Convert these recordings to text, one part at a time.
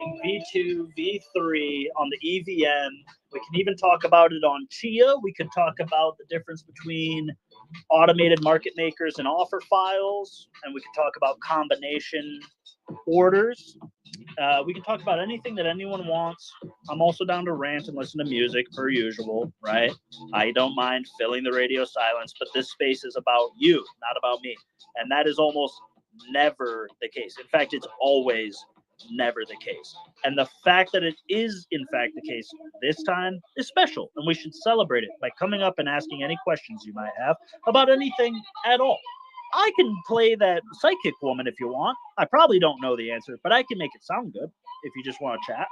V2, V3 on the EVM. We can even talk about it on Chia. We could talk about the difference between automated market makers and offer files, and we can talk about combination orders. We can talk about anything that anyone wants. I'm also down to rant and listen to music per usual, right? I don't mind filling the radio silence, but this space is about you, not about me. And that is almost never the case. In fact, it's always never the case. And the fact that it is, in fact, the case this time is special. And we should celebrate it by coming up and asking any questions you might have about anything at all. I can play that psychic woman if you want. I probably don't know the answer, but I can make it sound good if you just want to chat.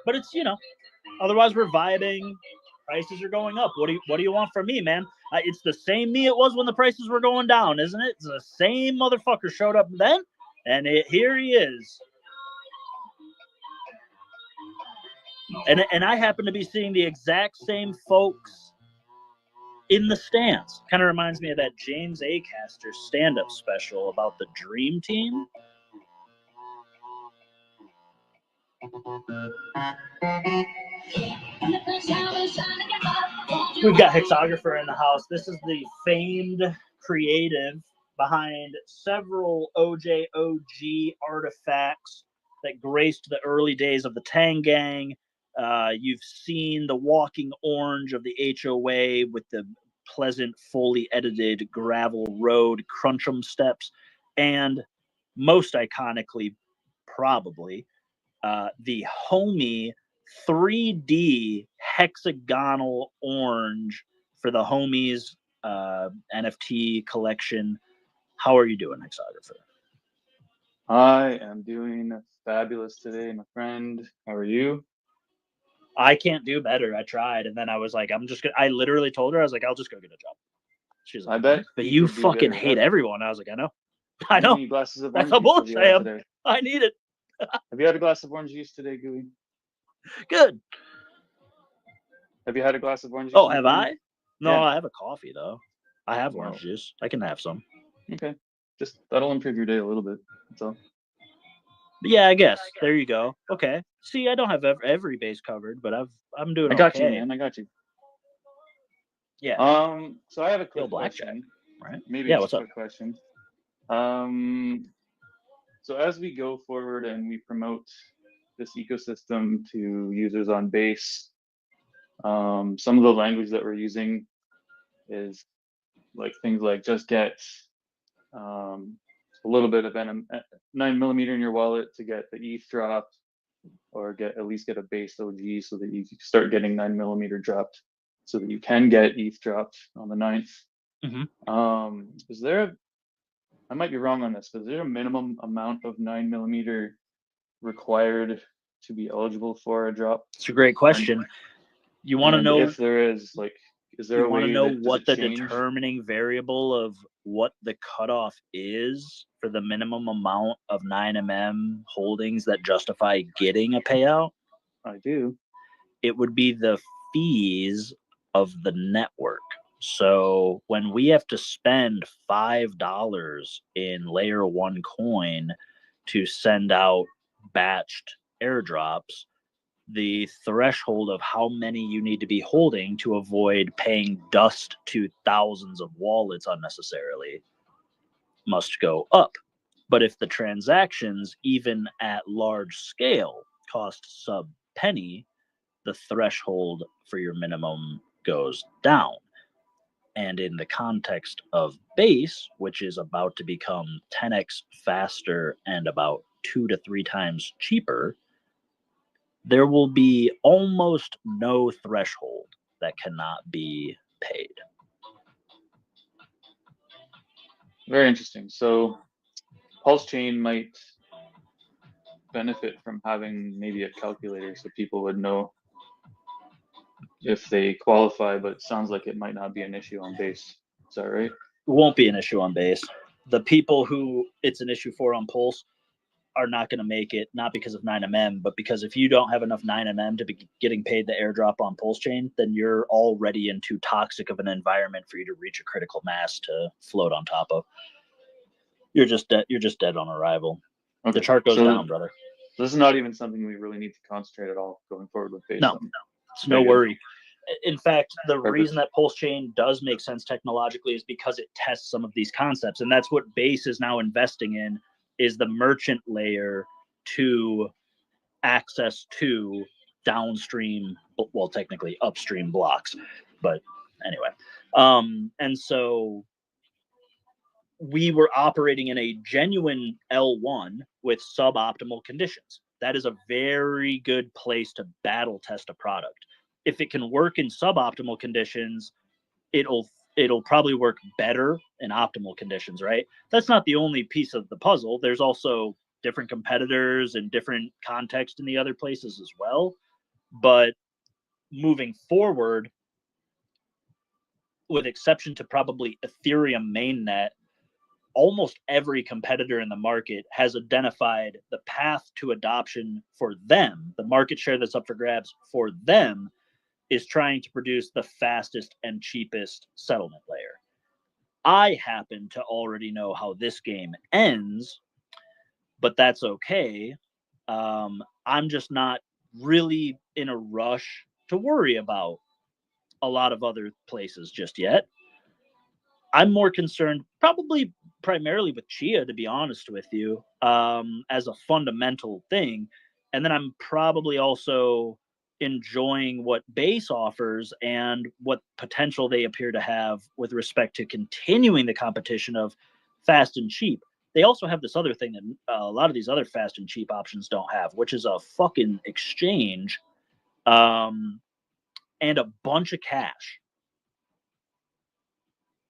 But it's, otherwise we're vibing. Prices are going up. What do you want from me, man? It's the same me it was when the prices were going down, isn't it? It's the same motherfucker showed up then, and here he is. And I happen to be seeing the exact same folks in the stands. Kind of reminds me of that James Acaster stand-up special about the Dream Team. We've got Hexographer in the house. This is the famed creative behind several OJOG artifacts that graced the early days of the Tang Gang. You've seen the walking orange of the HOA with the pleasant, fully edited gravel road crunchum steps. And most iconically, probably, the homie 3D hexagonal orange for the homies NFT collection. How are you doing, Hexographer? I am doing fabulous today, my friend. How are you? I can't do better. I tried, and then I was like, I literally told her, I was like, I'll just go get a job. She's like, I bet. But you fucking hate everyone. I was like, I know. I know. Glasses of orange That's a bullshit. I need it. Have you had a glass of orange juice today, Gooey? Good. Have you had a glass of orange juice? Oh, have I? No, yeah. I have a coffee, though. I have orange juice. I can have some. Okay. That'll improve your day a little bit. That's all. Yeah, I guess. There you go. Okay. See, I don't have every base covered, but I'm doing okay. I got you, man. I got you. Yeah. So I have a quick question. Right? Maybe it's a quick question. So as we go forward and we promote this ecosystem to users on base, some of the language that we're using is like things like just get a little bit of 9mm in your wallet to get the ETH dropped, or at least get a base OG so that you start getting 9mm dropped, so that you can get ETH dropped on the 9th. Mm-hmm. Is there I might be wrong on this, but is there a minimum amount of 9mm required to be eligible for a drop? It's a great question. You want to know if there is, like, is there a way to know what the determining variable of what the cutoff is for the minimum amount of 9mm holdings that justify getting a payout? I do. It would be the fees of the network. So when we have to spend $5 in layer 1 coin to send out batched airdrops, the threshold of how many you need to be holding to avoid paying dust to thousands of wallets unnecessarily must go up. But if the transactions, even at large scale, cost sub-penny, the threshold for your minimum goes down. And in the context of base, which is about to become 10x faster and about 2 to 3 times cheaper, there will be almost no threshold that cannot be paid. Very interesting. So Pulse Chain might benefit from having maybe a calculator so people would know if they qualify, but it sounds like it might not be an issue on base. Is that right? It won't be an issue on base. The people who it's an issue for on Pulse are not going to make it, not because of 9mm, but because if you don't have enough 9mm to be getting paid the airdrop on Pulse Chain, then you're already in too toxic of an environment for you to reach a critical mass to float on top of. You're just dead on arrival. Okay. The chart goes down, brother. So this is not even something we really need to concentrate at all going forward with base. No, it's no worry. In fact, the Perfect. reason that pulse chain does make sense technologically is because it tests some of these concepts, and that's what Base is now investing in, is the merchant layer to access to downstream, well, technically upstream blocks, but anyway. And so we were operating in a genuine L1 with suboptimal conditions. That is a very good place to battle test a product. If it can work in suboptimal conditions, it'll probably work better in optimal conditions, right? That's not the only piece of the puzzle. There's also different competitors and different context in the other places as well. But moving forward, with exception to probably Ethereum mainnet, almost every competitor in the market has identified the path to adoption for them. The market share that's up for grabs for them is trying to produce the fastest and cheapest settlement layer. I happen to already know how this game ends, but that's okay. I'm just not really in a rush to worry about a lot of other places just yet. I'm more concerned, probably primarily with Chia, to be honest with you, as a fundamental thing. And then I'm probably also enjoying what Base offers and what potential they appear to have with respect to continuing the competition of fast and cheap. They also have this other thing that a lot of these other fast and cheap options don't have, which is a fucking exchange and a bunch of cash.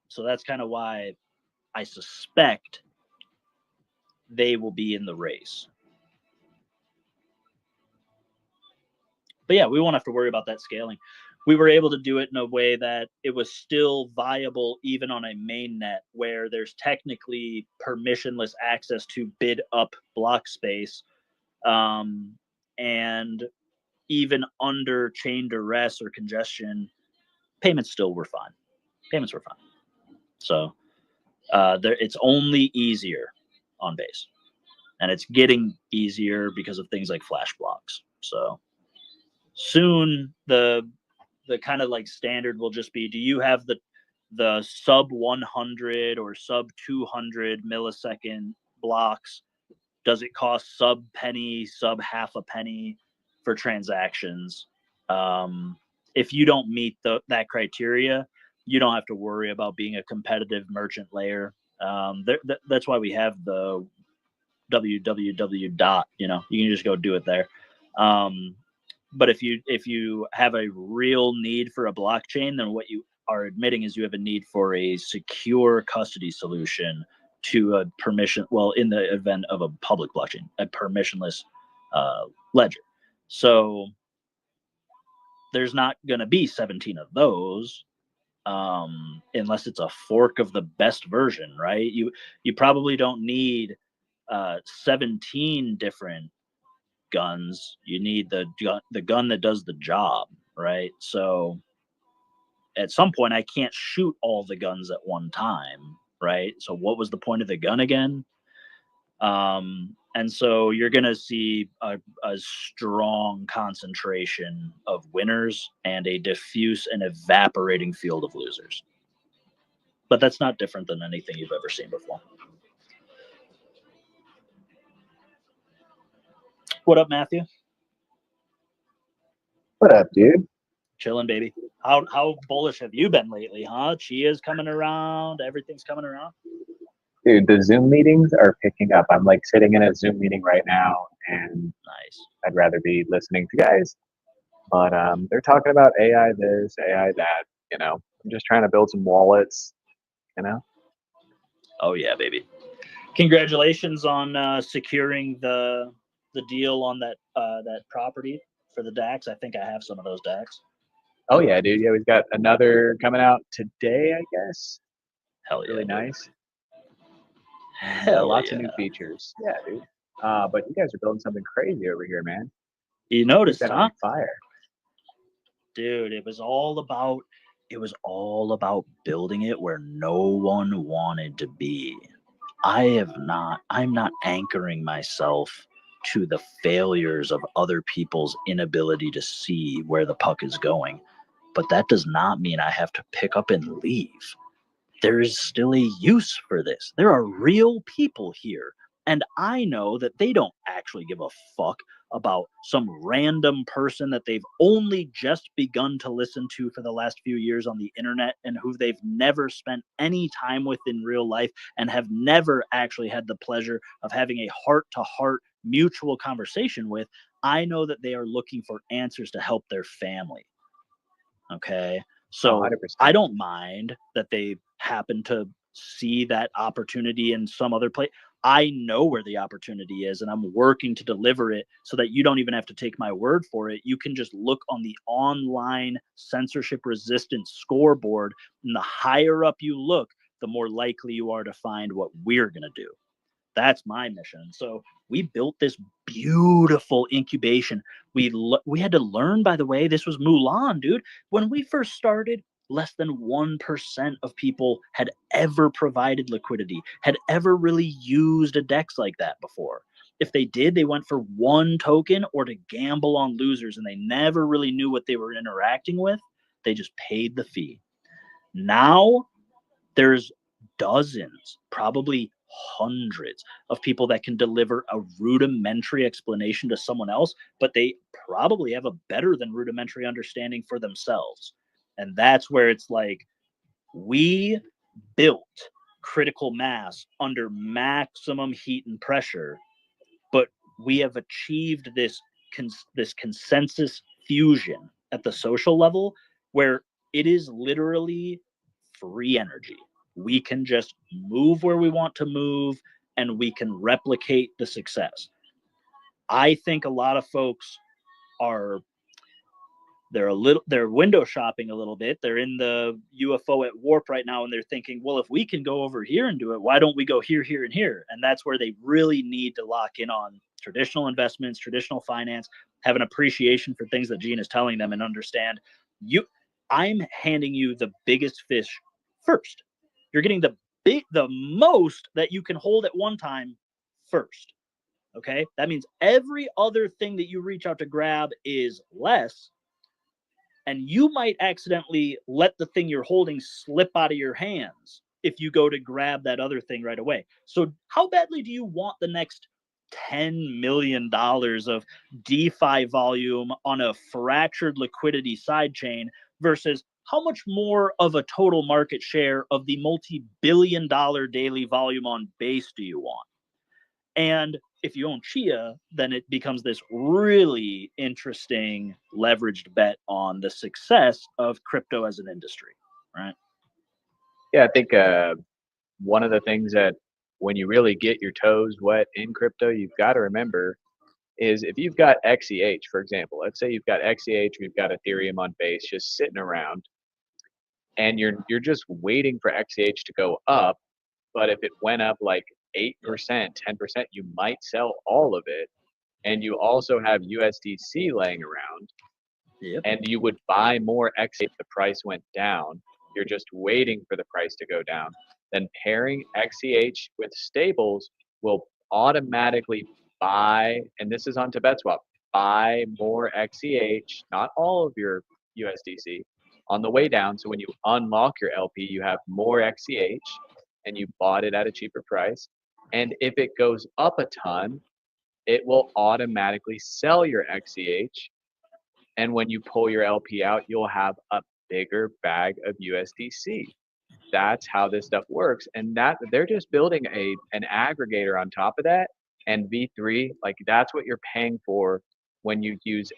So that's kind of why I suspect they will be in the race. But yeah, we won't have to worry about that scaling. We were able to do it in a way that it was still viable even on a mainnet where there's technically permissionless access to bid up block space. And even under chain duress or congestion, payments still were fine. Payments were fine. So it's only easier on Base. And it's getting easier because of things like flash blocks. So soon the kind of like standard will just be, do you have the sub 100 or sub 200 millisecond blocks? Does it cost sub penny, sub half a penny for transactions? If you don't meet that criteria, you don't have to worry about being a competitive merchant layer. That's why we have the www dot, you can just go do it there. But if you have a real need for a blockchain, then what you are admitting is you have a need for a secure custody solution to a permission, well, in the event of a public blockchain, a permissionless ledger. So there's not going to be 17 of those unless it's a fork of the best version, right? You probably don't need 17 different guns. You need the gun that does the job, right? So at some point I can't shoot all the guns at one time, right? So what was the point of the gun again? And so you're going to see a strong concentration of winners and a diffuse and evaporating field of losers. But that's not different than anything you've ever seen before. What up, Matthew? What up, dude? Chilling, baby. How bullish have you been lately, huh? Chia's coming around. Everything's coming around. Dude, the Zoom meetings are picking up. I'm like sitting in a Zoom meeting right now, and Nice. I'd rather be listening to guys. But they're talking about AI this, AI that. I'm just trying to build some wallets. Oh yeah, baby. Congratulations on securing the deal on that property for the DAX. I think I have some of those DAX. Oh yeah, dude. Yeah, we've got another coming out today, I guess. Hell yeah. Really nice. Hell lots yeah. of new features. Yeah, dude. But you guys are building something crazy over here, man. You noticed, huh? On fire. Dude, it was all about building it where no one wanted to be. I'm not anchoring myself to the failures of other people's inability to see where the puck is going. But that does not mean I have to pick up and leave. There is still a use for this. There are real people here. And I know that they don't actually give a fuck about some random person that they've only just begun to listen to for the last few years on the internet and who they've never spent any time with in real life and have never actually had the pleasure of having a heart to heart mutual conversation with. I know that they are looking for answers to help their family. Okay. So 100%. I don't mind that they happen to see that opportunity in some other place. I know where the opportunity is and I'm working to deliver it so that you don't even have to take my word for it. You can just look on the online censorship resistant scoreboard, and the higher up you look, the more likely you are to find what we're going to do. That's my mission. So we built this beautiful incubation. We had to learn, by the way, this was Mulan, dude. When we first started, less than 1% of people had ever provided liquidity, had ever really used a DEX like that before. If they did, they went for one token or to gamble on losers, and they never really knew what they were interacting with. They just paid the fee. Now there's dozens, probably hundreds of people that can deliver a rudimentary explanation to someone else, but they probably have a better than rudimentary understanding for themselves. And that's where it's like, we built critical mass under maximum heat and pressure, but we have achieved this consensus fusion at the social level where it is literally free energy. We can just move where we want to move and we can replicate the success. I think a lot of folks are they're window shopping a little bit. They're in the UFO at warp right now and they're thinking, well, if we can go over here and do it, why don't we go here, here, and here? And that's where they really need to lock in on traditional investments, traditional finance, have an appreciation for things that Gene is telling them and understand I'm handing you the biggest fish first. You're getting the most that you can hold at one time first. Okay? That means every other thing that you reach out to grab is less, and you might accidentally let the thing you're holding slip out of your hands if you go to grab that other thing right away. So how badly do you want the next $10 million of DeFi volume on a fractured liquidity sidechain versus how much more of a total market share of the multi-billion-dollar daily volume on Base do you want? And if you own Chia, then it becomes this really interesting leveraged bet on the success of crypto as an industry, right? Yeah, I think one of the things that when you really get your toes wet in crypto, you've got to remember is if you've got XEH, for example, let's say you've got XEH, we've got Ethereum on Base just sitting around, and you're just waiting for XEH to go up. But if it went up like 8%, 10%, you might sell all of it. And you also have USDC laying around, Yep. and you would buy more XEH if the price went down. You're just waiting for the price to go down. Then pairing XEH with stables will automatically buy, and this is on TibetSwap, buy more XEH, not all of your USDC, on the way down. So when you unlock your LP, you have more XEH and you bought it at a cheaper price. And if it goes up a ton, it will automatically sell your XEH. And when you pull your LP out, you'll have a bigger bag of USDC. That's how this stuff works. And that they're just building an aggregator on top of that. And V3, like that's what you're paying for when you use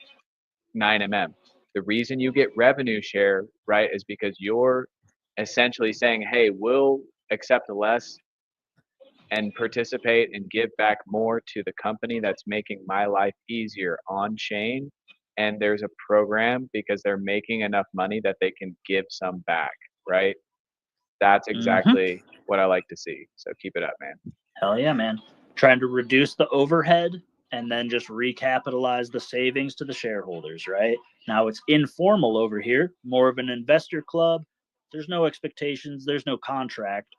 9mm. The reason you get revenue share, right, is because you're essentially saying, hey, we'll accept less and participate and give back more to the company that's making my life easier on chain. And there's a program because they're making enough money that they can give some back, right? That's exactly what I like to see. So keep it up, man. Hell yeah, man. Trying to reduce the overhead and then just recapitalize the savings to the shareholders, right? Now it's informal over here, more of an investor club. There's no expectations, there's no contract.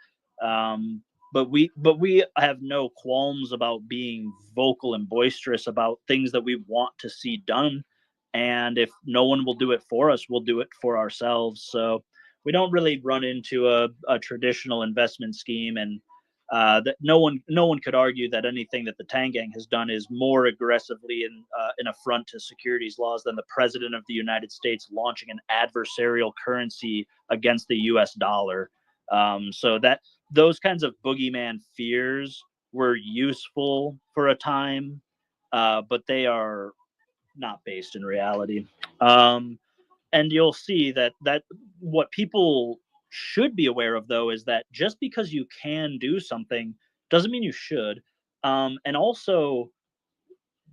but we have no qualms about being vocal and boisterous about things that we want to see done. And if no one will do it for us, we'll do it for ourselves. So we don't really run into a traditional investment scheme, and that no one could argue that anything that the Tang Gang has done is more aggressively an affront to securities laws than the president of the United States launching an adversarial currency against the U.S. dollar. So that those kinds of boogeyman fears were useful for a time, but they are not based in reality. And you'll see that what people should be aware of, though, is that just because you can do something doesn't mean you should. And also,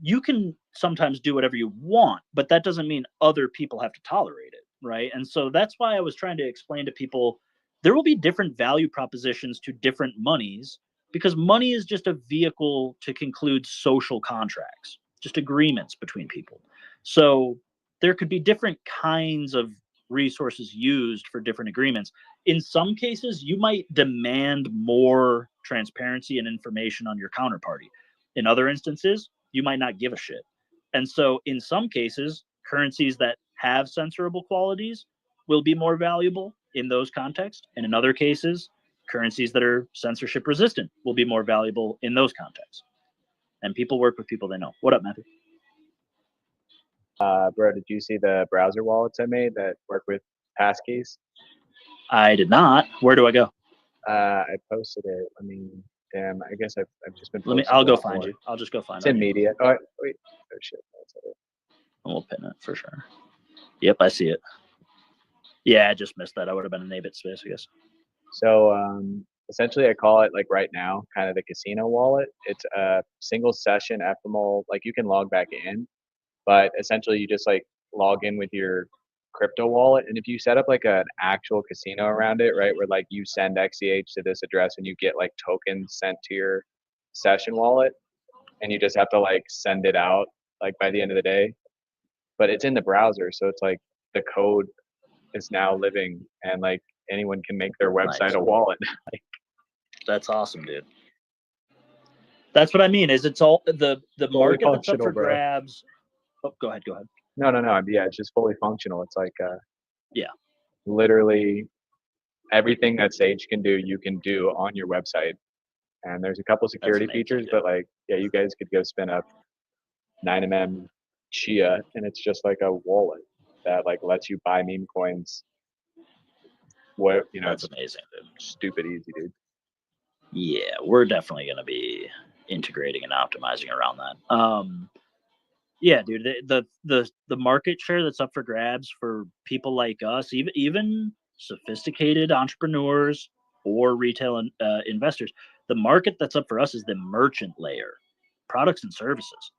you can sometimes do whatever you want, but that doesn't mean other people have to tolerate it, right? And so that's why I was trying to explain to people there will be different value propositions to different monies, because money is just a vehicle to conclude social contracts, just agreements between people. So there could be different kinds of resources used for different agreements. In some cases, you might demand more transparency and information on your counterparty. In other instances, you might not give a shit. And so, in some cases, currencies that have censorable qualities will be more valuable in those contexts. And in other cases, currencies that are censorship resistant will be more valuable in those contexts. And people work with people they know. What up, Matthew? Bro, did you see the browser wallets I made that work with passkeys? I did not. Where do I go? I posted it. I mean, damn, I guess I've just been. I'll go find you. I'll just go find it. It's in media. Oh, wait. Oh, shit. That's it. We'll pin it for sure. Yep, I see it. Yeah, I just missed that. I would have been in a bit space, I guess. So essentially, I call it like right now, kind of the casino wallet. It's a single session ephemeral. Like you can log back in, but essentially you just like log in with your crypto wallet, and if you set up like an actual casino around it, right, where like you send XCH to this address and you get like tokens sent to your session wallet, and you just have to like send it out like by the end of the day. But it's in the browser, so it's like the code is now living, and like anyone can make their website Nice. a wallet. That's awesome, dude. That's what I mean. Is it's all the market that's up for grabs. Oh, go ahead. No. Yeah, it's just fully functional. It's like yeah, literally everything that Sage can do, you can do on your website. And there's a couple security features, but like, yeah, you guys could go spin up 9mm Chia, and it's just like a wallet that like lets you buy meme coins. What that's amazing, dude. Stupid easy, dude. Yeah, we're definitely gonna be integrating and optimizing around that. Yeah, dude, the market share that's up for grabs for people like us, even sophisticated entrepreneurs or retail investors, the market that's up for us is the merchant layer, products and services.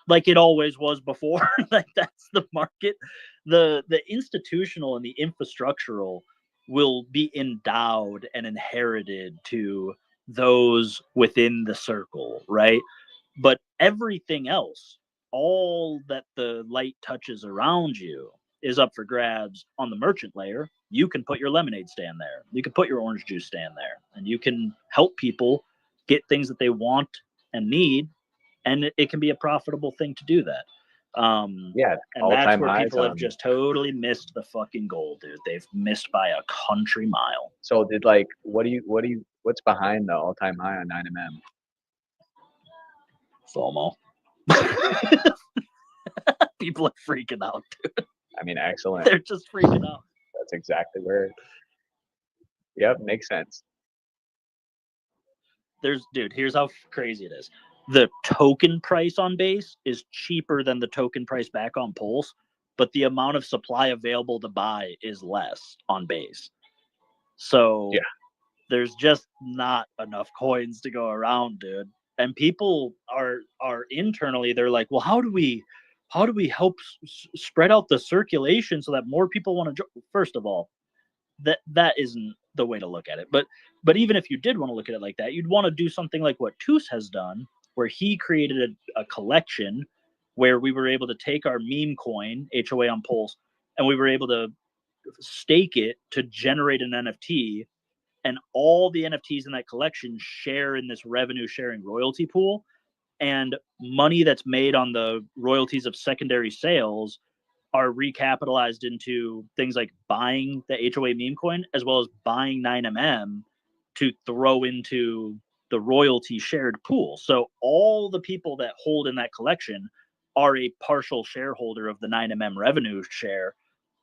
Like it always was before. Like that's the market. The institutional and the infrastructural will be endowed and inherited to those within the circle, right? But everything else, all that the light touches around you, is up for grabs on the merchant layer. You can put your lemonade stand there. You can put your orange juice stand there, and you can help people get things that they want and need, and it can be a profitable thing to do that. Yeah, and that's where people have just totally missed the fucking goal, dude. They've missed by a country mile. So did like what's behind the all-time high on 9mm? FOMO. People are freaking out, dude. I mean, excellent. They're just freaking out. That's exactly where. Yep, makes sense. Here's how crazy it is. The token price on Base is cheaper than the token price back on Pulse, but the amount of supply available to buy is less on Base. So yeah, there's just not enough coins to go around, dude. And people are internally, they're like, well, how do we help spread out the circulation so that more people want to join? First of all, that isn't the way to look at it. But even if you did want to look at it like that, you'd want to do something like what Toos has done, where he created a collection where we were able to take our meme coin, HOA on Pulse, and we were able to stake it to generate an NFT and all the NFTs in that collection share in this revenue sharing royalty pool, and money that's made on the royalties of secondary sales are recapitalized into things like buying the HOA meme coin as well as buying 9mm to throw into the royalty shared pool. So all the people that hold in that collection are a partial shareholder of the 9MM revenue share,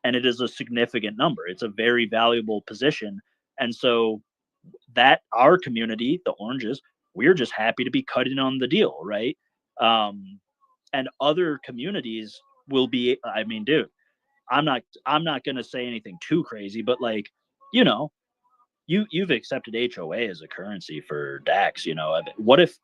and it is a significant number. It's a very valuable position. And so that our community, the oranges, we're just happy to be cutting on the deal, right? And other communities will be, I mean, dude, I'm not gonna say anything too crazy, but like, you know, you've accepted HOA as a currency for DAX. What if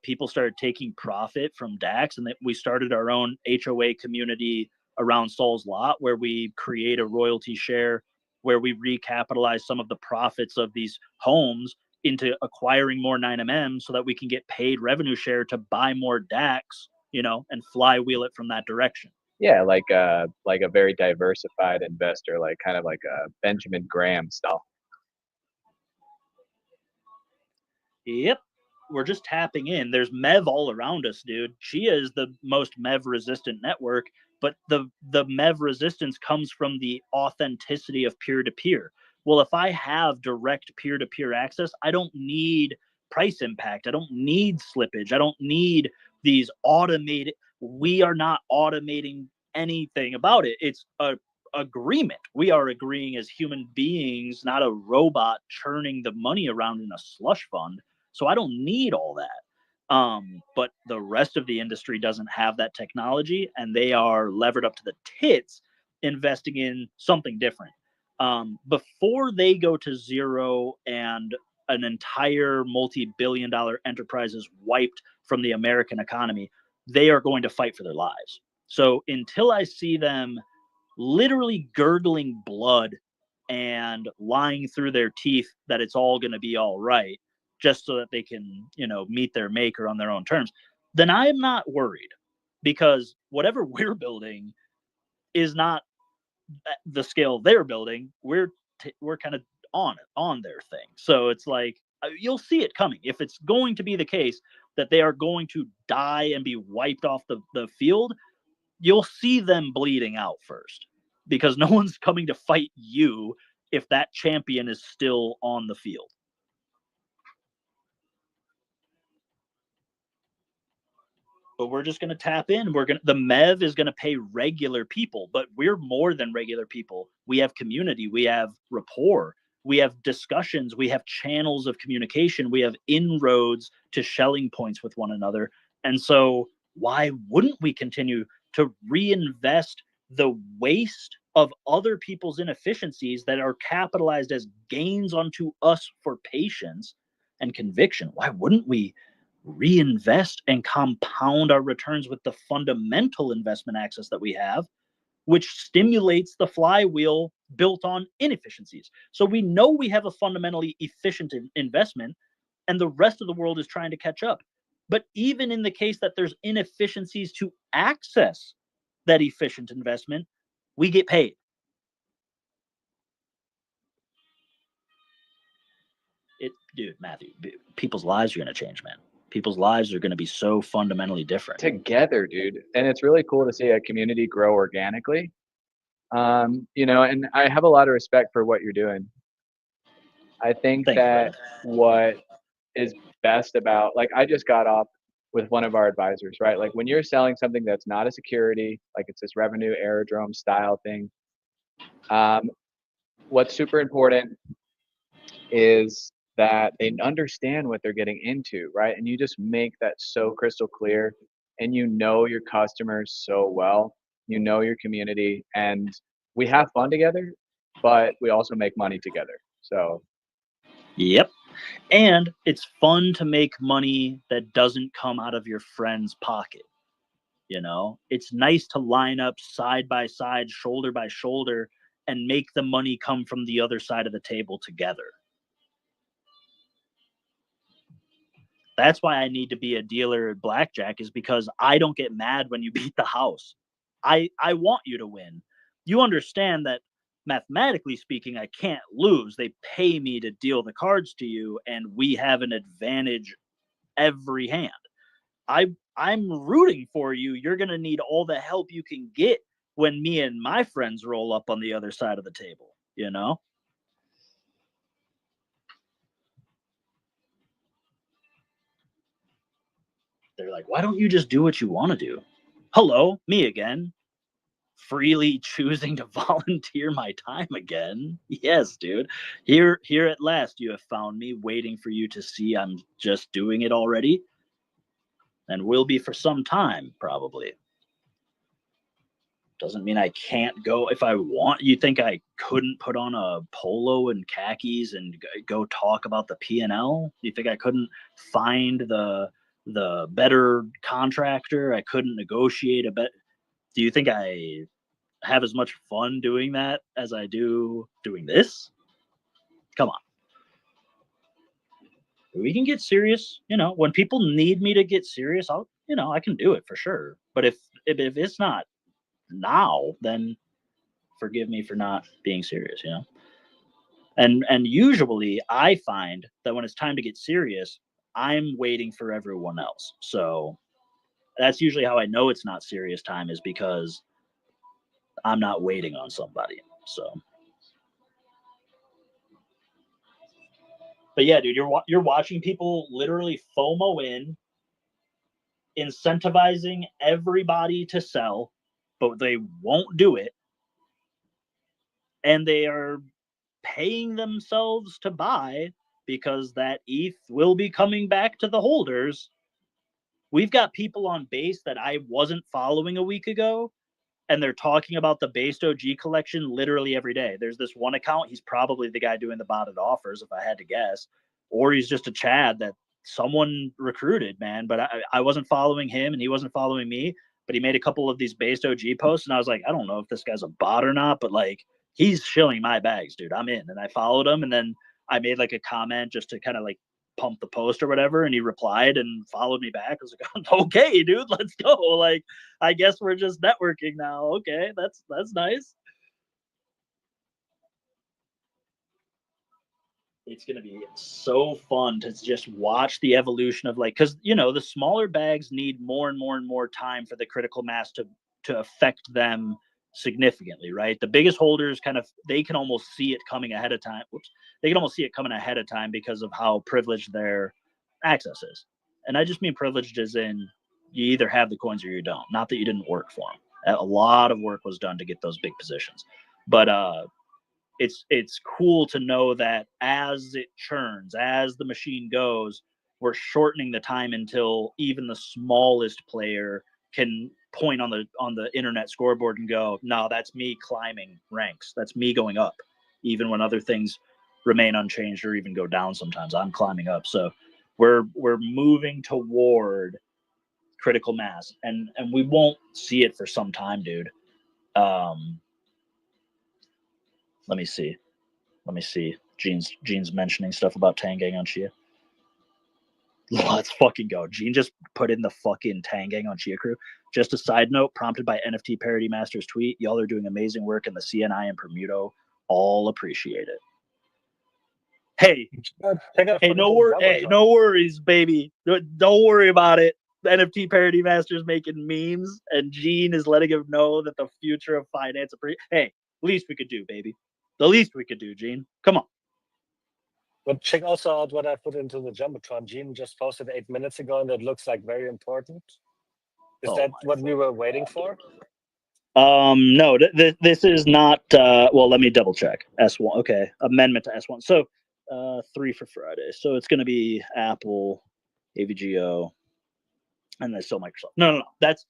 people started taking profit from DAX and that we started our own HOA community around Sol's Lot where we create a royalty share where we recapitalize some of the profits of these homes into acquiring more 9mm so that we can get paid revenue share to buy more DAX, and flywheel it from that direction. Yeah, like a very diversified investor, like kind of like a Benjamin Graham style. Yep. We're just tapping in. There's MEV all around us, dude. Chia is the most MEV resistant network, but the MEV resistance comes from the authenticity of peer to peer. Well, if I have direct peer to peer access, I don't need price impact. I don't need slippage. I don't need these automated. We are not automating anything about it. It's a agreement. We are agreeing as human beings, not a robot churning the money around in a slush fund. So I don't need all that. But the rest of the industry doesn't have that technology, and they are levered up to the tits investing in something different. Before they go to zero and an entire multi-billion-dollar enterprise is wiped from the American economy, they are going to fight for their lives. So until I see them literally gurgling blood and lying through their teeth that it's all going to be all right, just so that they can, meet their maker on their own terms, then I am not worried, because whatever we're building is not the scale they're building. We're kind of on their thing. So it's like you'll see it coming. If it's going to be the case that they are going to die and be wiped off the field, you'll see them bleeding out first, because no one's coming to fight you if that champion is still on the field. But we're just going to tap in. The MEV is going to pay regular people, but we're more than regular people. We have community, we have rapport, we have discussions, we have channels of communication, we have inroads to Schelling points with one another. And so why wouldn't we continue to reinvest the waste of other people's inefficiencies that are capitalized as gains onto us for patience and conviction? Why wouldn't we reinvest and compound our returns with the fundamental investment access that we have, which stimulates the flywheel built on inefficiencies? So we know we have a fundamentally efficient investment, and the rest of the world is trying to catch up. But even in the case that there's inefficiencies to access that efficient investment, we get paid. Dude, Matthew, people's lives are going to change, man. People's lives are going to be so fundamentally different together, dude. And it's really cool to see a community grow organically. And I have a lot of respect for what you're doing. I think that what is best about, like, I just got off with one of our advisors, right? Like, when you're selling something that's not a security, like it's this revenue aerodrome style thing, what's super important is that they understand what they're getting into, right? And you just make that so crystal clear, and your customers so well, your community, and we have fun together, but we also make money together. So yep. And it's fun to make money that doesn't come out of your friend's pocket. It's nice to line up side by side, shoulder by shoulder, and make the money come from the other side of the table together. That's why I need to be a dealer at blackjack, is because I don't get mad when you beat the house. I want you to win. You understand that mathematically speaking, I can't lose. They pay me to deal the cards to you, and we have an advantage every hand. I'm rooting for you. You're going to need all the help you can get when me and my friends roll up on the other side of the table, you know? They're like, why don't you just do what you want to do? Hello, me again. Freely choosing to volunteer my time again. Yes, dude. Here at last you have found me, waiting for you to see I'm just doing it already. And will be for some time, probably. Doesn't mean I can't go if I want. You think I couldn't put on a polo and khakis and go talk about the P&L? You think I couldn't find the better contractor? I couldn't negotiate a bet. Do you think I have as much fun doing that as I do doing this? Come on. We can get serious, when people need me to get serious, I can do it for sure. But if it's not now, then forgive me for not being serious, And usually I find that when it's time to get serious, I'm waiting for everyone else. So that's usually how I know it's not serious time, is because I'm not waiting on somebody. So, but yeah, dude, you're watching people literally FOMO in, incentivizing everybody to sell, but they won't do it, and they are paying themselves to buy because that ETH will be coming back to the holders. We've got people on base that I wasn't following a week ago, and they're talking about the based OG collection literally every day. There's this one account, he's probably the guy doing the botted offers, if I had to guess, or he's just a Chad that someone recruited, man. But I wasn't following him, and he wasn't following me, but he made a couple of these based OG posts, and I was like, I don't know if this guy's a bot or not, but like, he's shilling my bags, dude. I'm in. And I followed him, and then I made like a comment just to kind of like pump the post or whatever, and he replied and followed me back. I was like, okay, dude, let's go. Like, I guess we're just networking now. Okay, that's nice. It's going to be so fun to just watch the evolution of, like, because the smaller bags need more and more and more time for the critical mass to affect them significantly, right? The biggest holders they can almost see it coming ahead of time. They can almost see it coming ahead of time because of how privileged their access is. And I just mean privileged as in you either have the coins or you don't. Not that you didn't work for them. A lot of work was done to get those big positions. But it's cool to know that as it churns, as the machine goes, we're shortening the time until even the smallest player can point on the internet scoreboard and go, no, that's me climbing ranks. That's me going up. Even when other things remain unchanged or even go down sometimes, I'm climbing up. So we're moving toward critical mass, and we won't see it for some time, dude. Let me see. Gene's mentioning stuff about Tang Gang on Chia. Let's fucking go. Gene just put in the fucking Tang Gang on Chia crew. Just a side note, prompted by NFT Parody Master's tweet. Y'all are doing amazing work, and the CNI and Permuto all appreciate it. Hey, no worries, baby. Don't worry about it. The NFT Parody Master's making memes, and Gene is letting him know that the future of finance. Hey, least we could do, baby. The least we could do, Gene. Come on. But check also out what I put into the Jumbotron. Gene just posted 8 minutes ago, and it looks like very important. Is that what we were waiting for? No, this is not. Well, let me double check. S1. Okay, amendment to S1. So, 3 for Friday. So it's going to be Apple, AVGO, and then still Microsoft. No. That's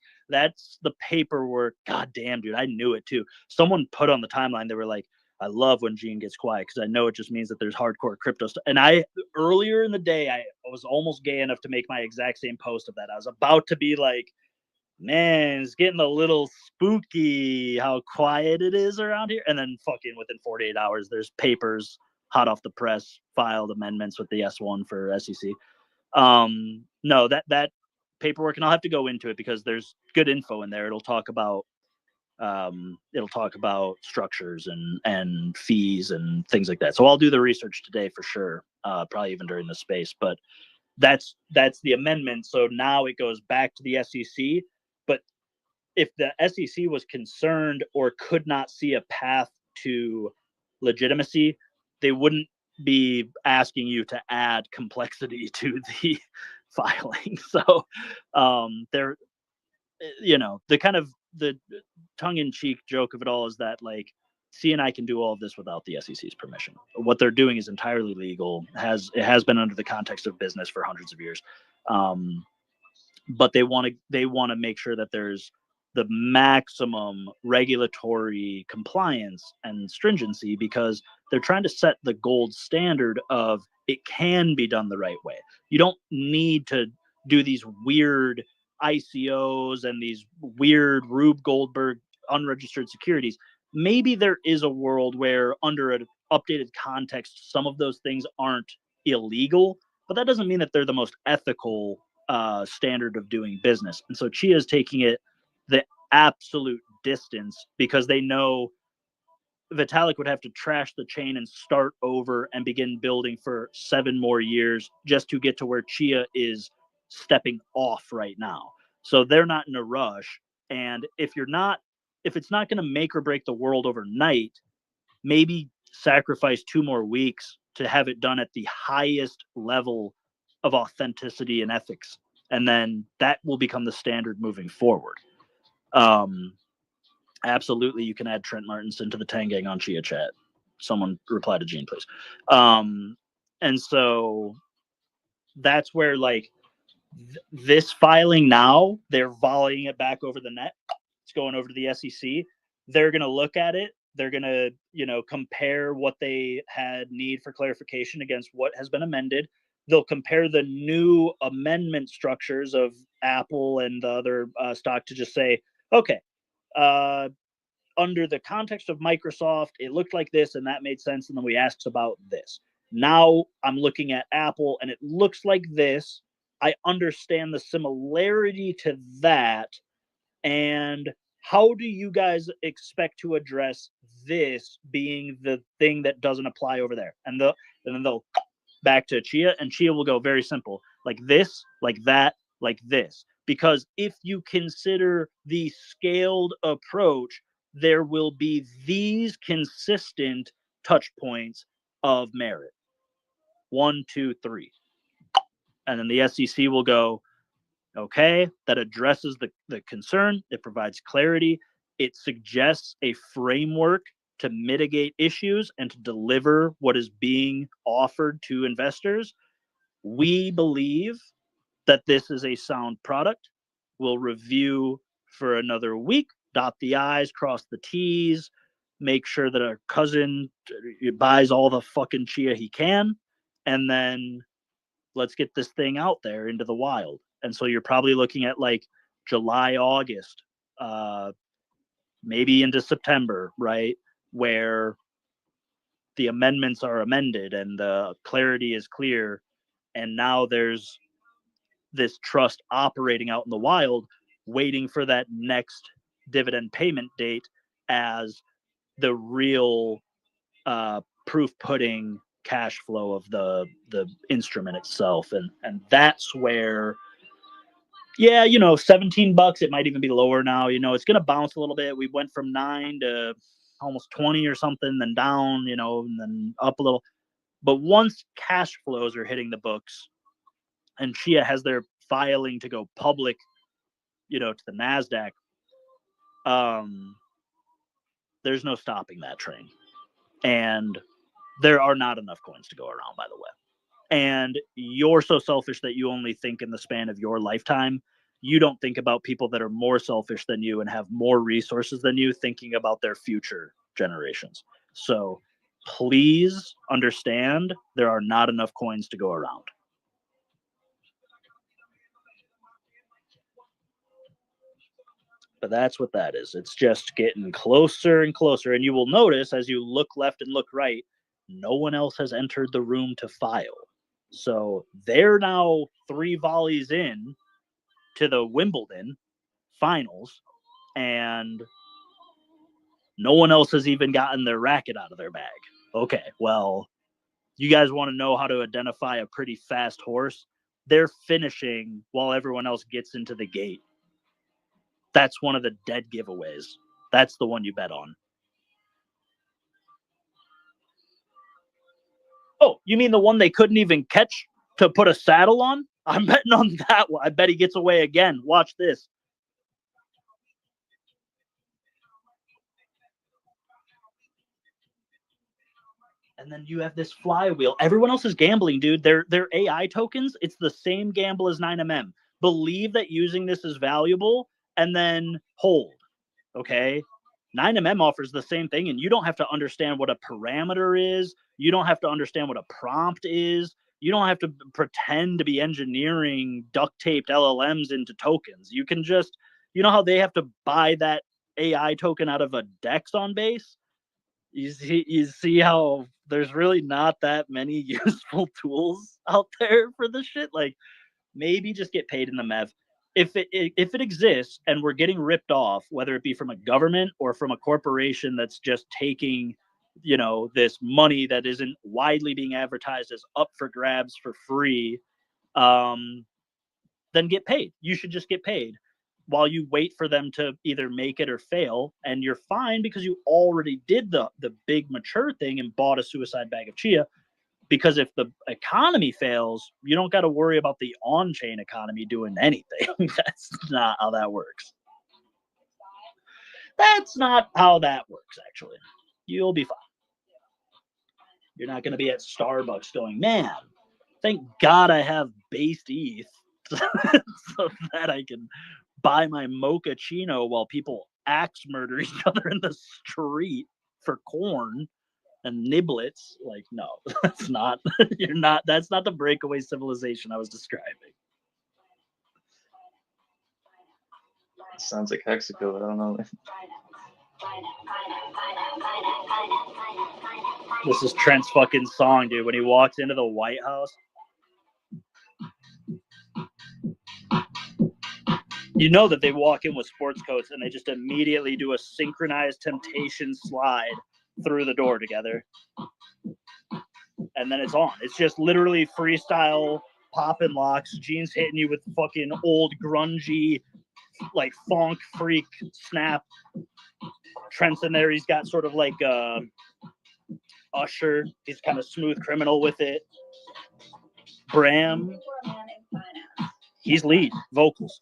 the paperwork. God damn, dude, I knew it too. Someone put on the timeline. They were like, I love when Gene gets quiet because I know it just means that there's hardcore crypto stuff. And earlier in the day, I was almost gay enough to make my exact same post of that. I was about to be like, man, it's getting a little spooky how quiet it is around here. And then fucking within 48 hours, there's papers hot off the press, filed amendments with the S1 for SEC. No, that paperwork, and I'll have to go into it because there's good info in there. It'll talk about It'll talk about structures and fees and things like that. So I'll do the research today for sure, probably even during the space. But that's the amendment. So now it goes back to the SEC. But if the SEC was concerned or could not see a path to legitimacy, they wouldn't be asking you to add complexity to the filing. So they're, the kind of the tongue-in-cheek joke of it all is that like CNI can do all of this without the SEC's permission. What they're doing is entirely legal. It has been under the context of business for hundreds of years, but they want to make sure that there's the maximum regulatory compliance and stringency, because they're trying to set the gold standard of it can be done the right way. You don't need to do these weird ICOs and these weird Rube Goldberg unregistered securities. Maybe there is a world where under an updated context, some of those things aren't illegal, but that doesn't mean that they're the most ethical standard of doing business. And so Chia is taking it the absolute distance, because they know Vitalik would have to trash the chain and start over and begin building for 7 more years just to get to where Chia is stepping off right now. So they're not in a rush. And if it's not going to make or break the world overnight, maybe sacrifice 2 more weeks to have it done at the highest level of authenticity and ethics. And then that will become the standard moving forward. Absolutely, you can add Trent Martinson to the Tang Gang on Chia Chat. Someone reply to Gene, please. And so that's where like this filing now, they're volleying it back over the net. It's going over to the SEC. They're going to look at it. They're going to, compare what they had need for clarification against what has been amended. They'll compare the new amendment structures of Apple and the other stock to just say, okay, under the context of Microsoft, it looked like this and that made sense. And then we asked about this. Now I'm looking at Apple and it looks like this. I understand the similarity to that. And how do you guys expect to address this being the thing that doesn't apply over there? And then they'll back to Chia, and Chia will go very simple, like this, like that, like this. Because if you consider the scaled approach, there will be these consistent touch points of merit. 1, 2, 3. And then the SEC will go, okay, that addresses the concern. It provides clarity. It suggests a framework to mitigate issues and to deliver what is being offered to investors. We believe that this is a sound product. We'll review for another week, dot the I's, cross the T's, make sure that our cousin buys all the fucking Chia he can, and then let's get this thing out there into the wild. And so you're probably looking at like July, August, maybe into September, right? Where the amendments are amended and the clarity is clear. And now there's this trust operating out in the wild, waiting for that next dividend payment date as the real proof pudding cash flow of the instrument itself. And that's where, yeah, $17, it might even be lower now. It's going to bounce a little bit. We went from 9 to almost 20 or something, then down, and then up a little. But once cash flows are hitting the books and Chia has their filing to go public, to the NASDAQ, there's no stopping that train. And there are not enough coins to go around, by the way. And you're so selfish that you only think in the span of your lifetime. You don't think about people that are more selfish than you and have more resources than you, thinking about their future generations. So please understand there are not enough coins to go around. But that's what that is. It's just getting closer and closer. And you will notice as you look left and look right, no one else has entered the room to file. So they're now 3 volleys in to the Wimbledon finals. And No one else has even gotten their racket out of their bag. Okay, well, you guys want to know how to identify a pretty fast horse? They're finishing while everyone else gets into the gate. That's one of the dead giveaways. That's the one you bet on. Oh, you mean the one they couldn't even catch to put a saddle on? I'm betting on that one. I bet he gets away again. Watch this. And then you have this flywheel. Everyone else is gambling, dude. They're AI tokens. It's the same gamble as 9mm. Believe that using this is valuable and then hold. Okay? 9mm offers the same thing, and you don't have to understand what a parameter is. You don't have to understand what a prompt is. You don't have to pretend to be engineering duct taped LLMs into tokens. You can just, you know how they have to buy that AI token out of a DEX on base? You see how there's really not that many useful tools out there for this shit? Like, maybe just get paid in the MEV. If it exists and we're getting ripped off, whether it be from a government or from a corporation that's just taking, you know, this money that isn't widely being advertised as up for grabs for free, then get paid. You should just get paid while you wait for them to either make it or fail, and you're fine because you already did the big mature thing and bought a suicide bag of chia. Because if the economy fails, you don't got to worry about the on-chain economy doing anything. That's not how that works. That's not how that works, actually. You'll be fine. You're not going to be at Starbucks going, man, thank God I have based ETH so that I can buy my mochaccino while people axe murder each other in the street for corn and niblets. Like, no, that's not, that's not the breakaway civilization I was describing. Sounds like Hexaco, I don't know. This is Trent's fucking song, dude, when he walks into the White House. You know that they walk in with sports coats and they just immediately do a synchronized temptation slide through the door together. And then it's on. It's just literally freestyle pop and locks, Gene's hitting you with fucking old grungy, like funk freak snap. Trent's in there, he's got sort of like Usher, he's kind of smooth criminal with it. Bram, he's lead, vocals.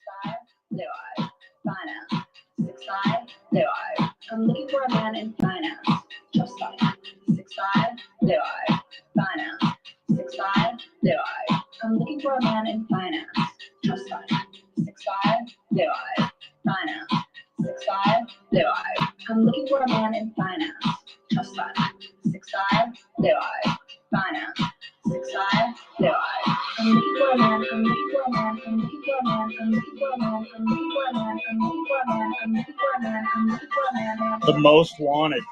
Finance. 6'5", do I? I'm looking for a man in finance. Just finance. 6'5", do I? Finance. 6'5", do I? I'm looking for a man in finance. Just finance. 6'5", do I? Finance. 6'5", do I? I'm looking for a man in finance. Just finance. 6'5", do I? Finance. 6'5", do I? I'm looking for a man. I'm looking for a man. I'm looking for a man. I'm looking for a man. I'm looking for a man. I'm looking for a man. I'm looking for a man. I'm looking for a man. The most wanted.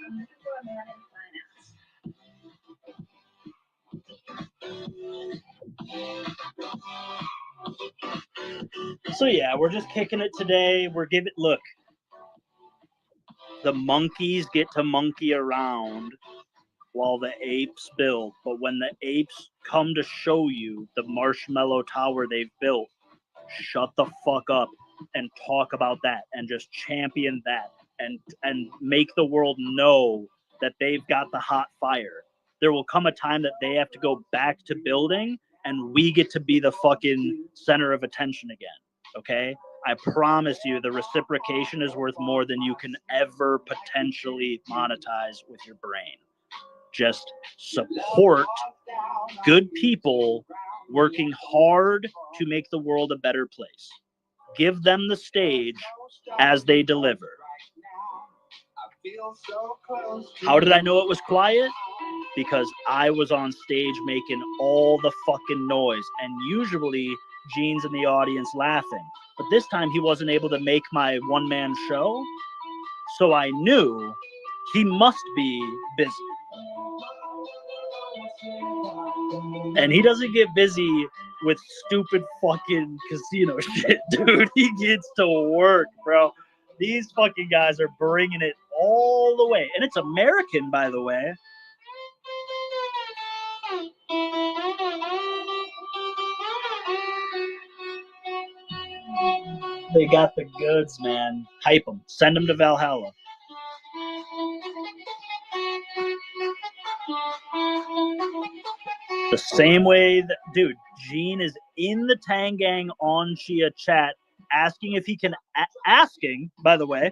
I'm looking for a man in finance. So yeah, we're just kicking it today. We're giving, look, the monkeys get to monkey around while the apes build. But when the apes come to show you the marshmallow tower they've built, shut the fuck up and talk about that and just champion that and make the world know that they've got the hot fire. There will come a time that they have to go back to building and we get to be the fucking center of attention again. Okay? I promise you the reciprocation is worth more than you can ever potentially monetize with your brain. Just support good people working hard to make the world a better place. Give them the stage as they deliver. How did I know it was quiet? Because I was on stage making all the fucking noise, and usually Gene's in the audience laughing. But this time he wasn't able to make my one-man show, so I knew he must be busy. And he doesn't get busy with stupid fucking casino shit, dude. He gets to work, bro. These fucking guys are bringing it all the way. And it's American, by the way. They got the goods, man. Hype them. Send them to Valhalla. The same way that, dude, Gene is in the Tang Gang on Chia chat asking if he can, by the way,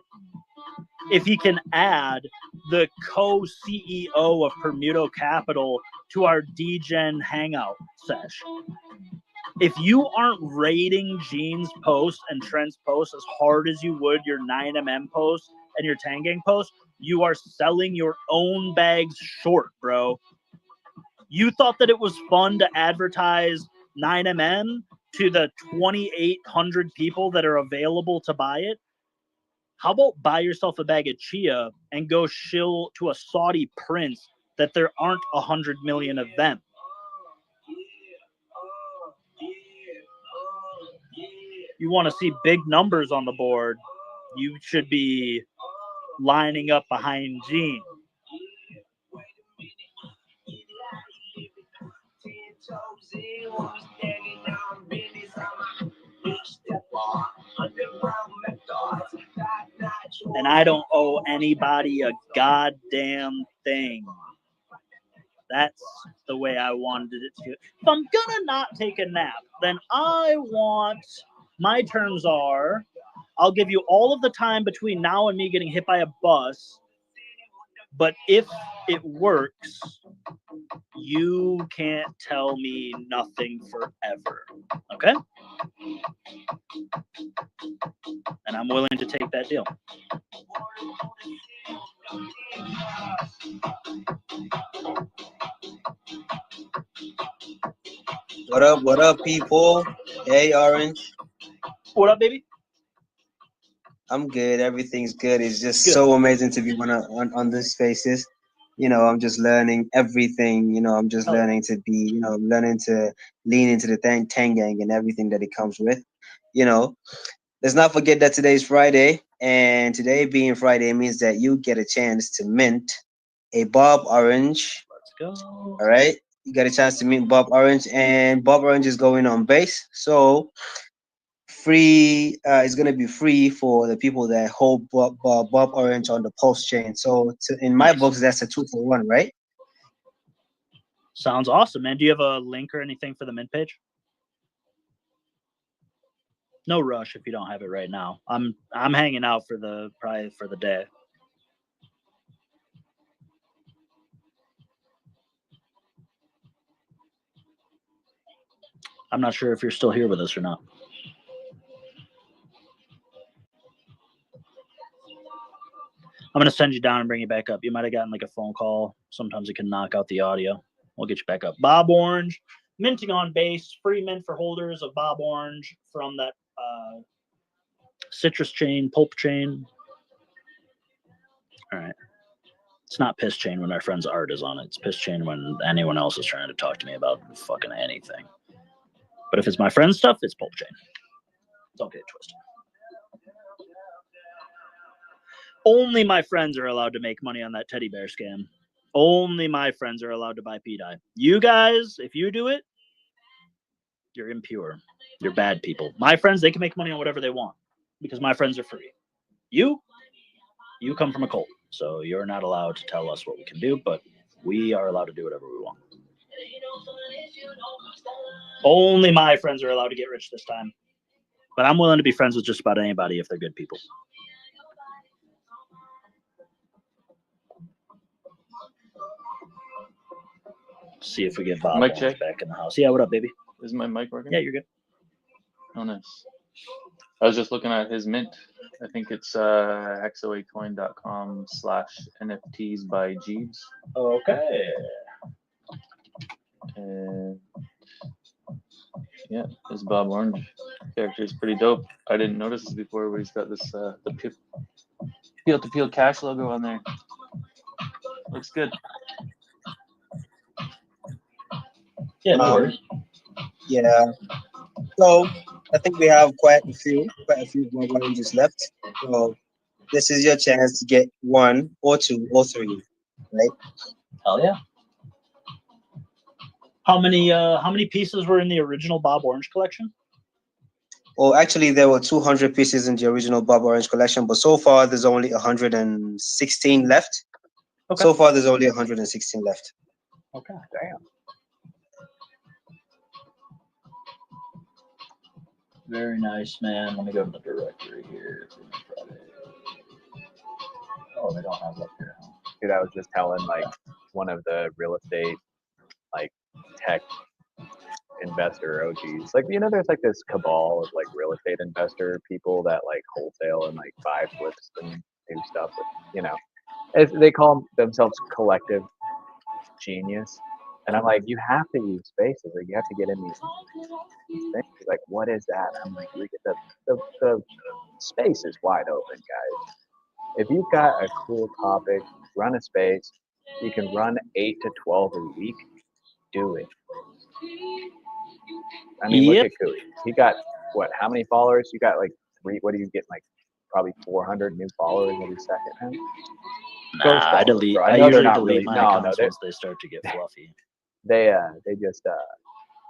if he can add the co-CEO of Permuto Capital to our DGen Hangout sesh. If you aren't rating Gene's post and Trent's post as hard as you would your 9mm post and your Tang Gang post, you are selling your own bags short, bro. You thought that it was fun to advertise 9mm to the 2,800 people that are available to buy it? How about buy yourself a bag of Chia and go shill to a Saudi prince that there aren't 100 million of them? You want to see big numbers on the board, you should be lining up behind Gene. And I don't owe anybody a goddamn thing. That's the way I wanted it to. If I'm gonna not take a nap, then my terms are, I'll give you all of the time between now and me getting hit by a bus. But if it works, you can't tell me nothing forever. Okay? And I'm willing to take that deal. What up, people? Hey, Orange. What up, baby? I'm good. Everything's good. It's just Good. so amazing to be on this spaces. You know, I'm just learning everything. You know, I'm just learning to be, you know, learning to lean into the Tang Gang and everything that it comes with. You know, let's not forget that today's Friday. And today being Friday means that you get a chance to mint a Bob Orange. Let's go. All right. You got a chance to mint Bob Orange. And Bob Orange is going on base. So free is going to be free for the people that hold Bob Orange on the pulse chain. So in my books, that's a 2-for-1, right? Sounds awesome, man. Do you have a link or anything for the mint page? No rush if you don't have it right now. I'm hanging out probably for the day. I'm not sure if you're still here with us or not. I'm going to send you down and bring you back up. You might have gotten like a phone call. Sometimes it can knock out the audio. We'll get you back up. Bob Orange, minting on base, free mint for holders of Bob Orange from that citrus chain, pulp chain. All right. It's not piss chain when our friend's art is on it. It's piss chain when anyone else is trying to talk to me about fucking anything. But if it's my friend's stuff, it's pulp chain. Don't get it twisted. Only my friends are allowed to make money on that teddy bear scam. Only my friends are allowed to buy P-Dye. You guys, if you do it, you're impure. You're bad people. My friends, they can make money on whatever they want because my friends are free. You come from a cult, so you're not allowed to tell us what we can do, but we are allowed to do whatever we want. Only my friends are allowed to get rich this time. But I'm willing to be friends with just about anybody if they're good people. See if we get Bob Mic check. back in the house. Yeah, what up, baby? Is my mic working? Yeah, you're good. Oh, nice. I was just looking at his mint. I think it's hexoacoin.com/NFTs by Jeeves. Okay. And yeah, this Bob Orange character is pretty dope. I didn't notice this before, but he's got this the peel-to-peel cash logo on there. Looks good. Yeah, no worries. Yeah. So I think we have quite a few Bob oranges left. So this is your chance to get one or two or three, right? Hell yeah. How many pieces were in the original Bob Orange collection? Well, actually, there were 200 pieces in the original Bob Orange collection, but so far there's only 116 left. Okay. So far, there's only 116 left. Okay. Damn. Very nice, man. Let me go to the directory here. Oh, they don't have it up here. Huh? Dude, I was just telling like one of the real estate like tech investor OGs. Like, you know, there's like this cabal of like real estate investor people that like wholesale and like buy flips and do stuff with, you know, they call themselves collective genius. And I'm like, you have to use spaces, like you have to get in these things. Like, what is that? I'm like, look at the space is wide open, guys. If you've got a cool topic, run a space. You can run 8 to 12 a week. Do it. I mean, look Yep. at Cooey. He got what? How many followers? You got like 3. What do you get? Like probably 400 new followers every second. Man. Ghost Nah, I followers, delete. bro. I know they're usually not delete really. my No, accounts once they start to get fluffy. they just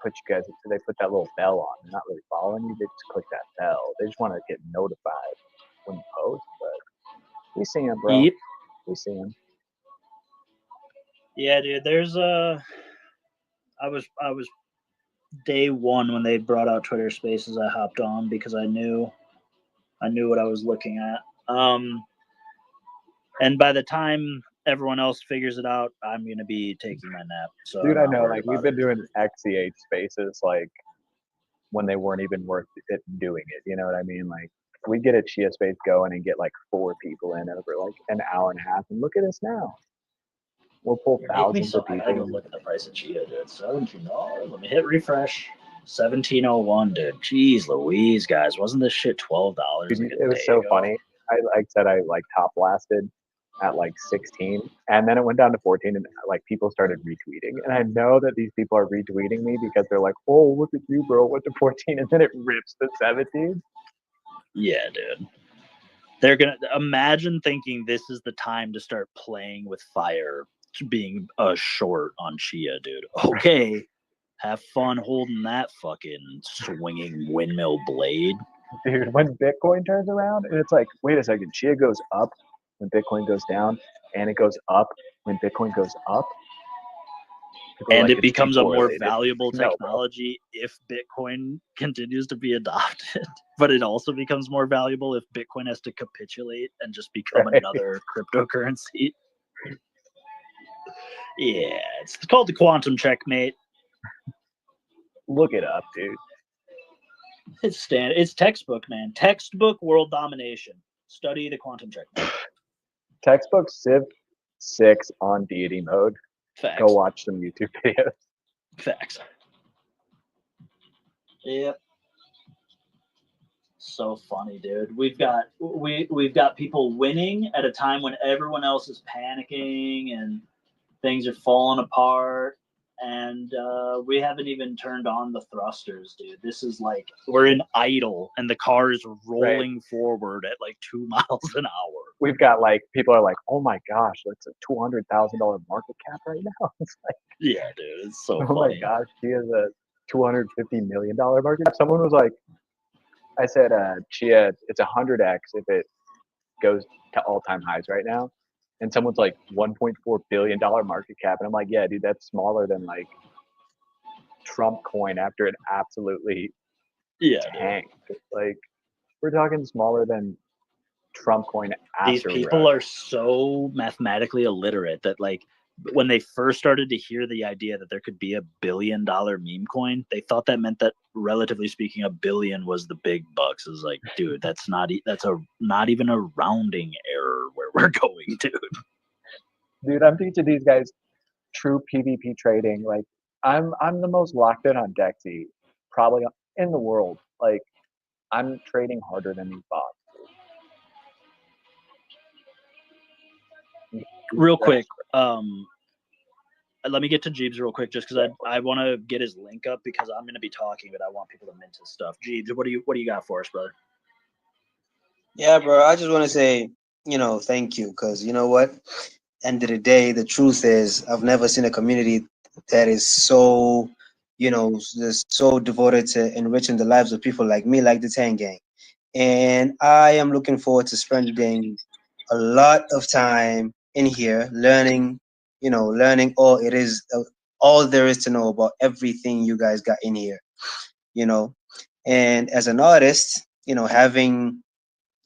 put you guys. They put that little bell on. They're not really following you. They just click that bell. They just want to get notified when you post. But we see them, bro. Yep. We see them. Yeah, dude. There's I was day one when they brought out Twitter Spaces. I hopped on because I knew what I was looking at. And by the time everyone else figures it out, I'm gonna be taking my nap. So Dude, I'm I not know. worried Like about we've been it. doing XCH spaces like when they weren't even worth it doing it. You know what I mean? Like we get a Chia space going and get like 4 people in over like an hour and a half, and look at us now. We'll pull You make me thousands so. of I gotta go people. look at the price of Chia, dude. $17. Let me hit refresh. 1701, dude. Jeez Louise, guys. Wasn't this shit $12 like a It was day so ago? funny. I like said I like top blasted at like 16, and then it went down to 14, and like people started retweeting, and I know that these people are retweeting me because they're like, "Oh, look at you, bro! Went to 14," and then it rips to 17. Yeah, dude. They're gonna imagine thinking this is the time to start playing with fire, being a short on Chia, dude. Okay, have fun holding that fucking swinging windmill blade. Dude, when Bitcoin turns around and it's like, wait a second, Chia goes up when Bitcoin goes down, and it goes up when Bitcoin goes up. And like, it becomes a more correlated. valuable No, bro. technology if Bitcoin continues to be adopted. But it also becomes more valuable if Bitcoin has to capitulate and just become Right. another cryptocurrency. Yeah, it's called the quantum checkmate. Look it up, dude. It's textbook, man. Textbook world domination. Study the quantum checkmate. Textbook Civ 6 on deity mode. Facts. Go watch some YouTube videos. Facts. Yep. So funny, dude. We've got people winning at a time when everyone else is panicking and things are falling apart, and we haven't even turned on the thrusters, dude. This is like we're in idle and the car is rolling forward at like 2 miles an hour. We've got like people are like, oh my gosh, that's a $200,000 market cap right now. It's like, yeah, dude, it's so oh funny. my gosh, she has a $250 million market cap. Someone was like, I said, Chia, it's 100x if it goes to all-time highs right now. And someone's like $1.4 billion market cap. And I'm like, yeah, dude, that's smaller than like Trump coin after it absolutely tanked. Like, we're talking smaller than Trump coin after these people are so mathematically illiterate that like when they first started to hear the idea that there could be $1 billion meme coin, they thought that meant that relatively speaking, 1 billion was the big bucks. It's like, dude, that's not even a rounding error where we're going, dude. Dude, I'm teaching these guys true PvP trading. Like, I'm the most locked in on Dexy probably in the world. Like, I'm trading harder than these bots. Real quick, let me get to Jeeves real quick, just because I want to get his link up because I'm going to be talking, but I want people to mint his stuff. Jeeves, what do you got for us, brother? Yeah, bro. I just want to say, thank you, because you know what? End of the day, the truth is, I've never seen a community that is so, just so devoted to enriching the lives of people like me, like the Tang Gang. And I am looking forward to spending a lot of time in here learning, learning all there is to know about everything you guys got in here, you know. And as an artist, having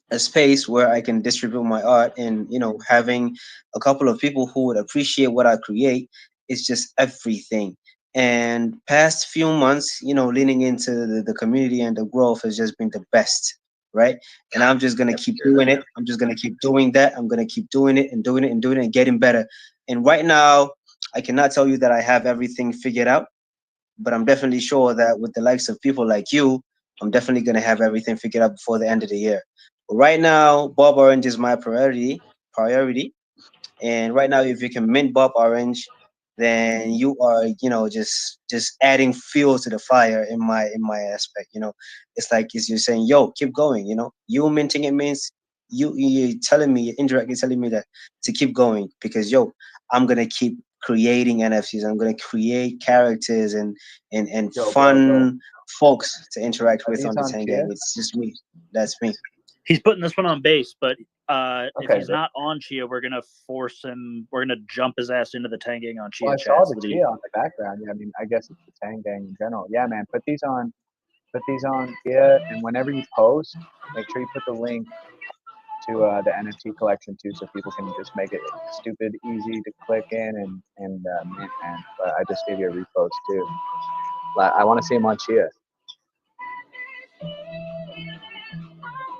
a space where I can distribute my art and having a couple of people who would appreciate what I create is just everything. And past few months, leaning into the community and the growth has just been the best, right? And I'm just gonna keep doing it. I'm just gonna keep doing that. I'm gonna keep doing it and doing it and doing it and getting better. And right now, I cannot tell you that I have everything figured out, but I'm definitely sure that with the likes of people like you, I'm definitely gonna have everything figured out before the end of the year. But right now, Bob Orange is my priority. And right now, if you can mint Bob Orange, then you are, just adding fuel to the fire in my aspect. It's like you're saying, yo, keep going. You minting it means you telling me, indirectly telling me that to keep going because I'm gonna keep creating NFTs. I'm gonna create characters and fun folks to interact with on the Tang Gang. It's just me. That's me. He's putting this one on base, but if Okay, he's not on Chia, we're gonna force him. We're gonna jump his ass into the Tang Gang on Chia. Well, I saw the Chia on the background. Yeah, I mean, I guess it's the Tang Gang in general. Yeah, man, put these on Chia, and whenever you post, make sure you put the link to the NFT collection too, so people can just make it stupid easy to click in and mint. And I just gave you a repost too. I want to see him on Chia.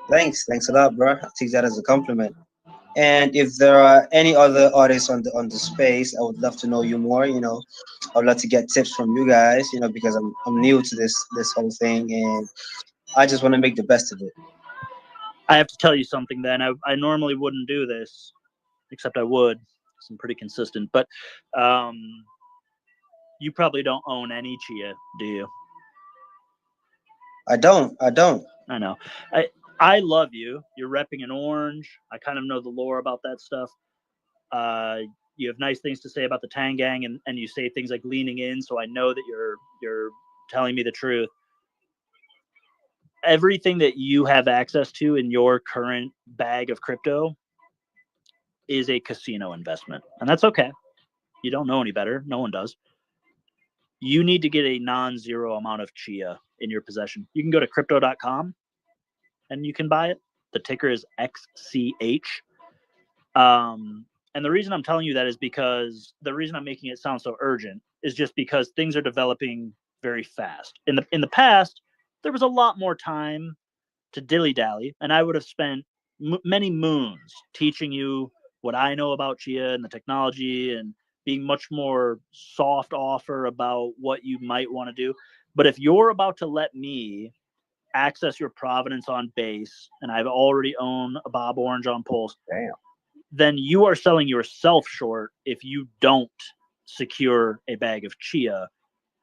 Thanks a lot, bro. I take that as a compliment. And if there are any other artists on the space, I would love to know you more. I would love to get tips from you guys. Because I'm new to this whole thing, and I just want to make the best of it. I have to tell you something. Then I normally wouldn't do this, except I would. I'm pretty consistent, but you probably don't own any Chia, do you? I don't. I know. I love you. You're repping an orange. I kind of know the lore about that stuff. You have nice things to say about the Tang Gang, and you say things like leaning in. So I know that you're telling me the truth. Everything that you have access to in your current bag of crypto is a casino investment, and that's okay. You don't know any better. No one does. You need to get a non-zero amount of Chia in your possession. You can go to crypto.com and you can buy it. The ticker is XCH. And the reason I'm telling you that is because the reason I'm making it sound so urgent is just because things are developing very fast. In the past, there was a lot more time to dilly-dally, and I would have spent many moons teaching you what I know about Chia and the technology and being much more soft offer about what you might want to do. But if you're about to let me access your provenance on base, and I've already owned a Bob Orange on Pulse, Damn. then you are selling yourself short if you don't secure a bag of Chia.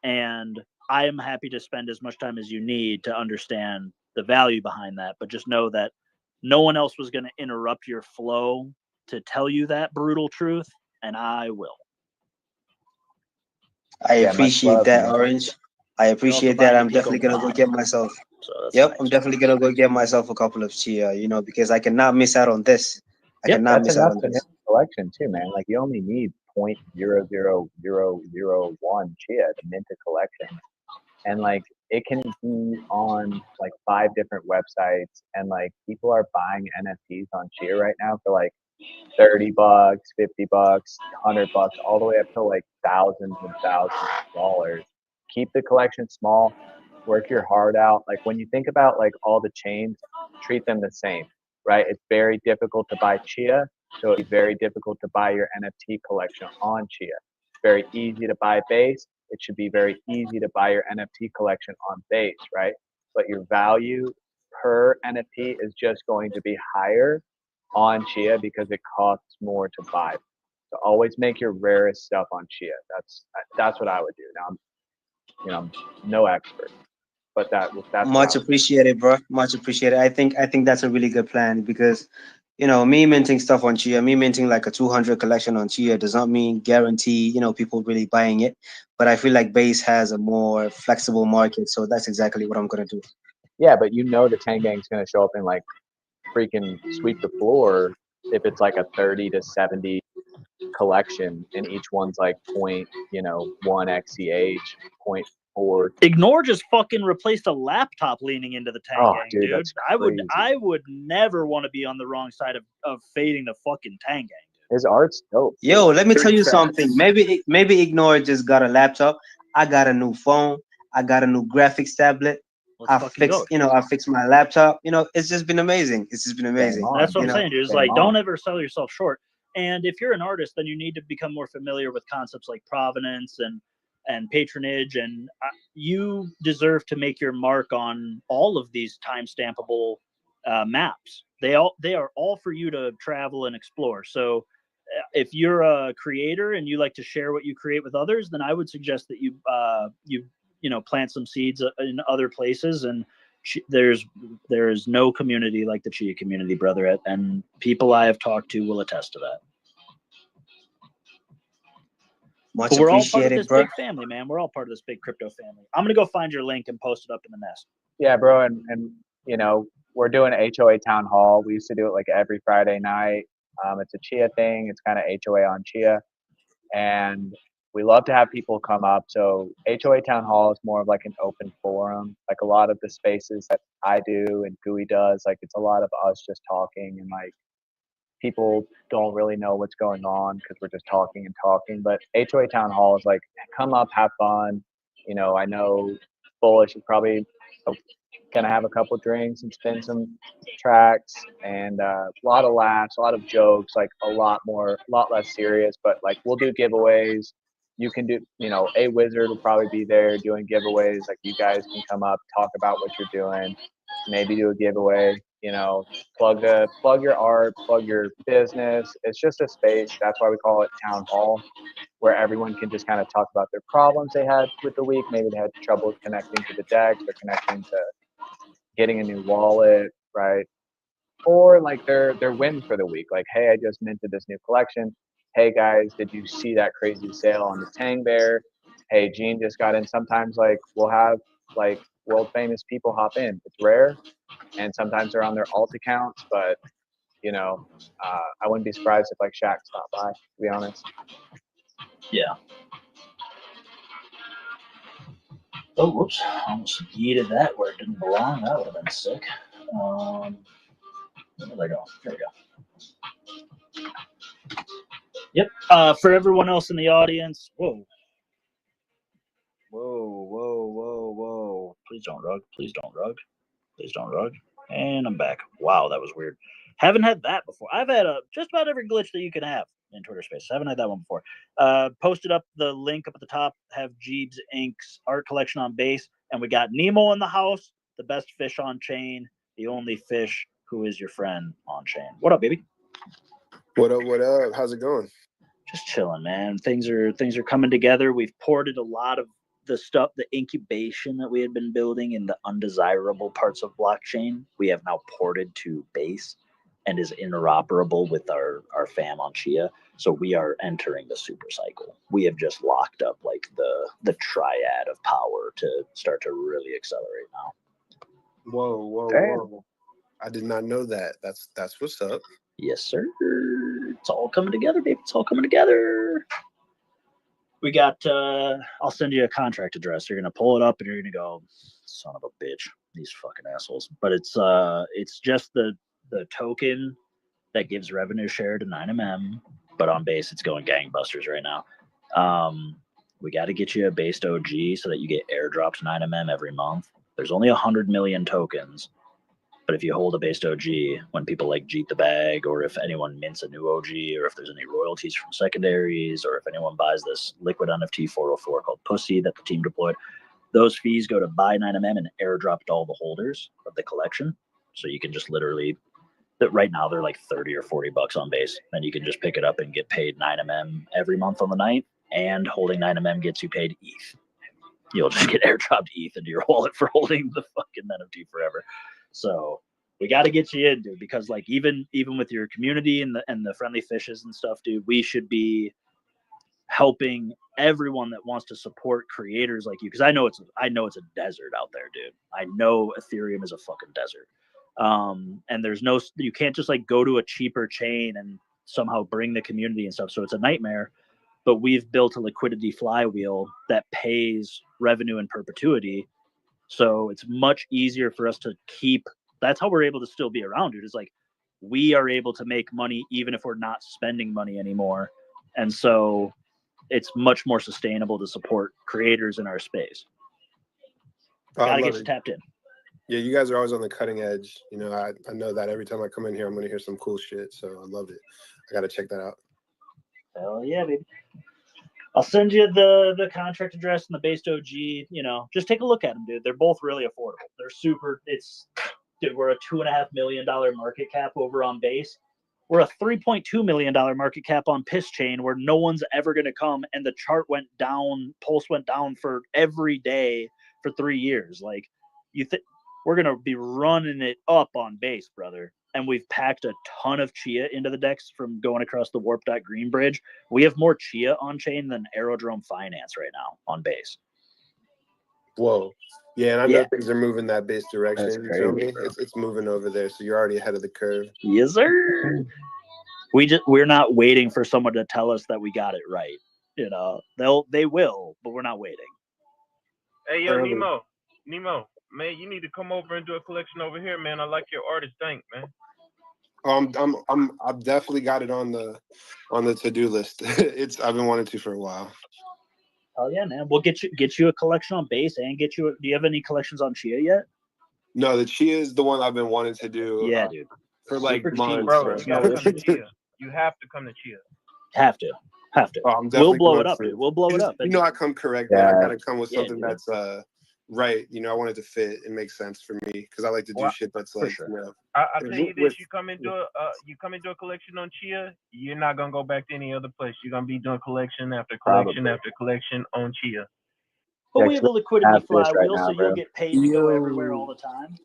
And I am happy to spend as much time as you need to understand the value behind that. But just know that no one else was going to interrupt your flow to tell you that brutal truth, and I will. I appreciate that, man. Orange. I appreciate that. I'm definitely gonna go get myself. So Yep, nice. I'm definitely gonna go get myself a couple of Chia. Because I cannot miss out on this. I cannot miss out on this. Collection too, man. Like you only need 0.00001 Chia to mint a collection, and like it can be on like 5 different websites, and like people are buying NFTs on Chia right now for like $30, $50, $100, all the way up to like thousands and thousands of dollars. Keep the collection small, work your heart out. Like when you think about like all the chains, treat them the same, right? It's very difficult to buy Chia, so it's very difficult to buy your NFT collection on Chia. It's very easy to buy base. It should be very easy to buy your NFT collection on base, right? But your value per NFT is just going to be higher on Chia because it costs more to buy. So always make your rarest stuff on Chia. That's what I would do. Now I'm no expert, but that's Much appreciated, bro. Much appreciated. I think that's a really good plan because, me minting stuff on Chia, me minting like a 200 collection on Chia does not mean guarantee, people really buying it. But I feel like Base has a more flexible market, so that's exactly what I'm gonna do. Yeah, but the Tang Gang's gonna show up and like freaking sweep the floor if it's like a 30 to 70 collection and each one's like 1 XCH, 0.4. Ignore just fucking replaced a laptop leaning into the Tang Gang, dude. dude. I would never want to be on the wrong side of fading the fucking Tang Gang, dude. His art's dope. Yo, let me tell you something. Maybe Ignore just got a laptop. I got a new phone. I got a new graphics tablet. I fixed my laptop. It's just been amazing. It's just been amazing. That's what I'm saying, dude. It's like, don't ever sell yourself short. And if you're an artist, then you need to become more familiar with concepts like provenance and patronage, and you deserve to make your mark on all of these time-stampable maps. They are all for you to travel and explore. So if you're a creator and you like to share what you create with others, then I would suggest that you plant some seeds in other places. And there is no community like the Chia community, brother, and people I have talked to will attest to that. Much but we're all part of appreciated, this bro. big family, man. We're all part of this big crypto family. I'm gonna go find your link and post it up in the nest. Yeah, bro, and we're doing HOA town hall. We used to do it like every Friday night. It's a Chia thing. It's kind of HOA on Chia, and we love to have people come up. So HOA town hall is more of like an open forum. Like a lot of the spaces that I do and GUI does, like it's a lot of us just talking, and like people don't really know what's going on because we're just talking and talking. But HOA town hall is like, come up, have fun. I know Bullish is probably gonna have a couple drinks and spin some tracks, and a lot of laughs, a lot of jokes, like a lot less serious. But like we'll do giveaways. You can do, a wizard will probably be there doing giveaways. Like you guys can come up, talk about what you're doing, maybe do a giveaway. Plug your art, plug your business. It's just a space. That's why we call it town hall, where everyone can just kind of talk about their problems they had with the week. Maybe they had trouble connecting to the DEX or connecting to getting a new wallet, right? Or like their win for the week. Like, hey, I just minted this new collection. Hey guys, did you see that crazy sale on the Tang Bear? Hey, Gene just got in. Sometimes like we'll have like world famous people hop in. It's rare, and sometimes they're on their alt accounts, but I wouldn't be surprised if like Shaq stopped by, to be honest. Yeah. Oh, whoops. Almost yeeted that where it didn't belong. That would have been sick. Where did I go? There we go. Yep. For everyone else in the audience, whoa. Please don't rug. Please don't rug. Please don't rug. And I'm back. Wow, that was weird. Haven't had that before. I've had just about every glitch that you can have in Twitter Space. Haven't had that one before. Posted up the link up at the top. Have Jeebs Inc.'s art collection on Base. And we got Nemo in the house, the best fish on chain, the only fish who is your friend on chain. What up, baby? What up? What up? How's it going? Just chilling, man. Things are coming together. We've ported a lot of the stuff, the incubation that we had been building in the undesirable parts of blockchain. We have now ported to Base and is interoperable with our fam on Chia. So we are entering the super cycle. We have just locked up like the triad of power to start to really accelerate now. Whoa. I did not know that. That's what's up. Yes, sir. It's all coming together, baby. It's all coming together. We got, I'll send you a contract address. You're going to pull it up and you're going to go, son of a bitch, these fucking assholes. But it's just the token that gives revenue share to 9mm, but on Base, it's going gangbusters right now. We got to get you a based OG so that you get airdropped 9mm every month. There's only 100 million tokens. But if you hold a based OG, when people like Jeet the Bag, or if anyone mints a new OG, or if there's any royalties from secondaries, or if anyone buys this liquid NFT 404 called Pussy that the team deployed, those fees go to buy 9MM and airdrop to all the holders of the collection. So you can just literally that right now they're like $30 or $40 on base, and you can just pick it up and get paid 9mm every month on the night, and holding 9mm gets you paid ETH. You'll just get airdropped ETH into your wallet for holding the fucking NFT forever. So we got to get you in, dude, because like even with your community and the friendly fishes and stuff, dude, we should be helping everyone that wants to support creators like you, because I know it's a desert out there, dude. I know Ethereum is a fucking desert. And you can't just like go to a cheaper chain and somehow bring the community and stuff. So it's a nightmare. But we've built a liquidity flywheel that pays revenue in perpetuity. So it's much easier for us to keep. That's how we're able to still be around, dude. Is like we are able to make money even if we're not spending money anymore. And so it's much more sustainable to support creators in our space. Gotta get you tapped in. Yeah, you guys are always on the cutting edge. You know, I know that every time I come in here, I'm going to hear some cool shit. So I love it. I got to check that out. Hell yeah, baby. I'll send you the contract address and the base OG. You know, just take a look at them, dude. They're both really affordable. They're super. Dude, we're a $2.5 million market cap over on base. We're a $3.2 million market cap on Piss Chain, where no one's ever going to come, and the chart went down, pulse went down for every day for 3 years. Like, we're going to be running it up on base, brother. And we've packed a ton of Chia into the decks from going across the Warp.Green bridge. We have more Chia on chain than Aerodrome Finance right now on base. Whoa. Yeah, and I know things are moving that base direction. That's You feel crazy, me? It's moving over there, so you're already ahead of the curve. Yes, sir. We're not waiting for someone to tell us that we got it right. You know, they will, but we're not waiting. Hey, yo, Nemo, man, you need to come over and do a collection over here, man. I like your artist, Tang, man. I've definitely got it on the to-do list. I've been wanting to for a while. Oh yeah, man. We'll get you a collection on base and get you. Do you have any collections on Chia yet? No, the Chia is the one I've been wanting to do. Yeah, dude. For like months, bro. You gotta come to Chia. You have to come to Chia. Have to. Oh, we'll blow it up, dude. We'll blow it up. You know, I come correct. Yeah. I gotta come with something dude. that's right. You know, I want it to fit and make sense for me because I like to do shit that's like. Sure. You know, I tell you this: you come into a collection on Chia, you're not gonna go back to any other place. You're gonna be doing collection after collection after collection on Chia. But we have a liquidity flywheel, now, so bro. you'll get paid to go everywhere all the time.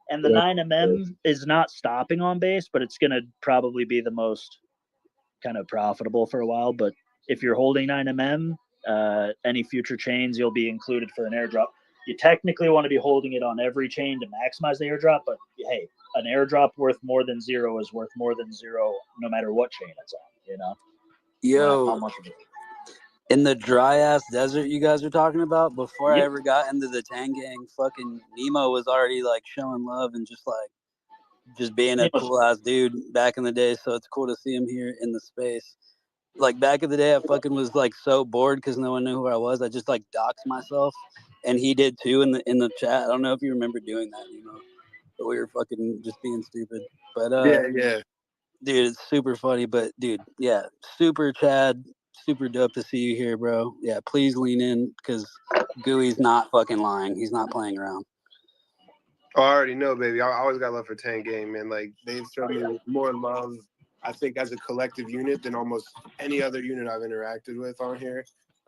And the 9mm is not stopping on base, but it's gonna probably be the most kind of profitable for a while. But if you're holding 9mm, any future chains you'll be included for an airdrop. You technically want to be holding it on every chain to maximize the airdrop, but hey, an airdrop worth more than zero is worth more than zero no matter what chain it's on, you know? Yo, how much of it. In the dry ass desert you guys are talking about, before I Yep. ever got into the Tang gang, fucking Nemo was already like showing love and just being a cool ass dude back in the day. So it's cool to see him here in the space. Like back in the day, I fucking was like so bored because no one knew who I was. I just like doxed myself, and he did too in the chat. I don't know if you remember doing that, but we were fucking just being stupid. But yeah, dude, it's super funny. But dude, yeah, super Chad, super dope to see you here, bro. Yeah, please lean in because Gooey's not fucking lying. He's not playing around. Oh, I already know, baby. I always got love for Tang Gang, man. Like they've shown me more love, I think, as a collective unit than almost any other unit I've interacted with on here.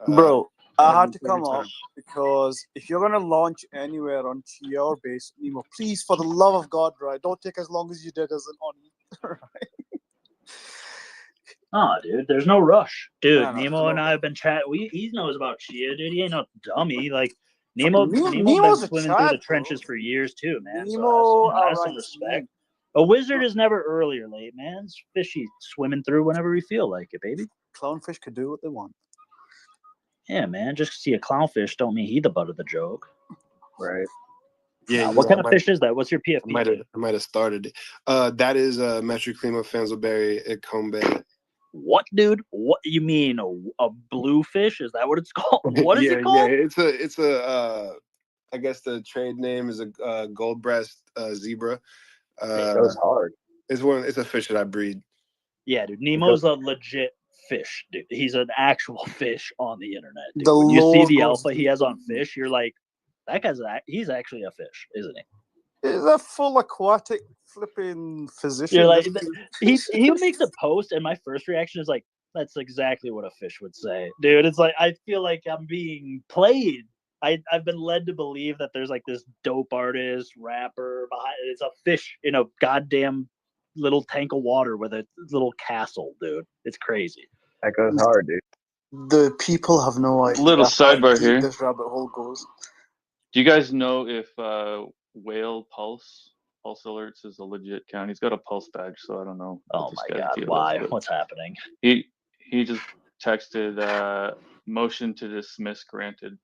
Bro, I had to come up because if you're gonna launch anywhere on Chia or base, Nemo, please, for the love of God, right? Don't take as long as you did as an on. Right? Oh, dude, there's no rush, dude. No, Nemo and I have been chatting. He knows about Chia, dude. He ain't no dummy. Like Nemo's been swimming through the trenches for years too, man. Nemo, so has some respect. A wizard is never early or late, man. It's fishy swimming through whenever we feel like it, baby. Clownfish could do what they want. Yeah, man. Just see a clownfish don't mean he the butt of the joke. Right. Yeah. What kind of fish is that? What's your PFP? I might have started it. That is Metroclima fanzelberry at Combe. What, dude? What you mean a blue fish? Is that what it's called? What is it called? Yeah, it's a I guess the trade name is a gold breast zebra. It goes hard. It's a fish that I breed. Yeah, dude. Nemo's a legit fish, dude. He's an actual fish on the internet. Dude. When you see the alpha he has on fish, you're like, he's actually a fish, isn't he? He's a full aquatic flipping physician. You're like, This- he makes a post, and my first reaction is like, that's exactly what a fish would say, dude. It's like I feel like I'm being played. I've been led to believe that there's like this dope artist, rapper behind it. It's a fish in a goddamn little tank of water with a little castle, dude. It's crazy. That goes hard, dude. The people have no idea Little how sidebar deep here. this rabbit hole goes. Do you guys know if Whale Pulse Alerts is a legit account? He's got a Pulse badge, so I don't know. Oh my god, why? What's happening? He just texted motion to dismiss granted.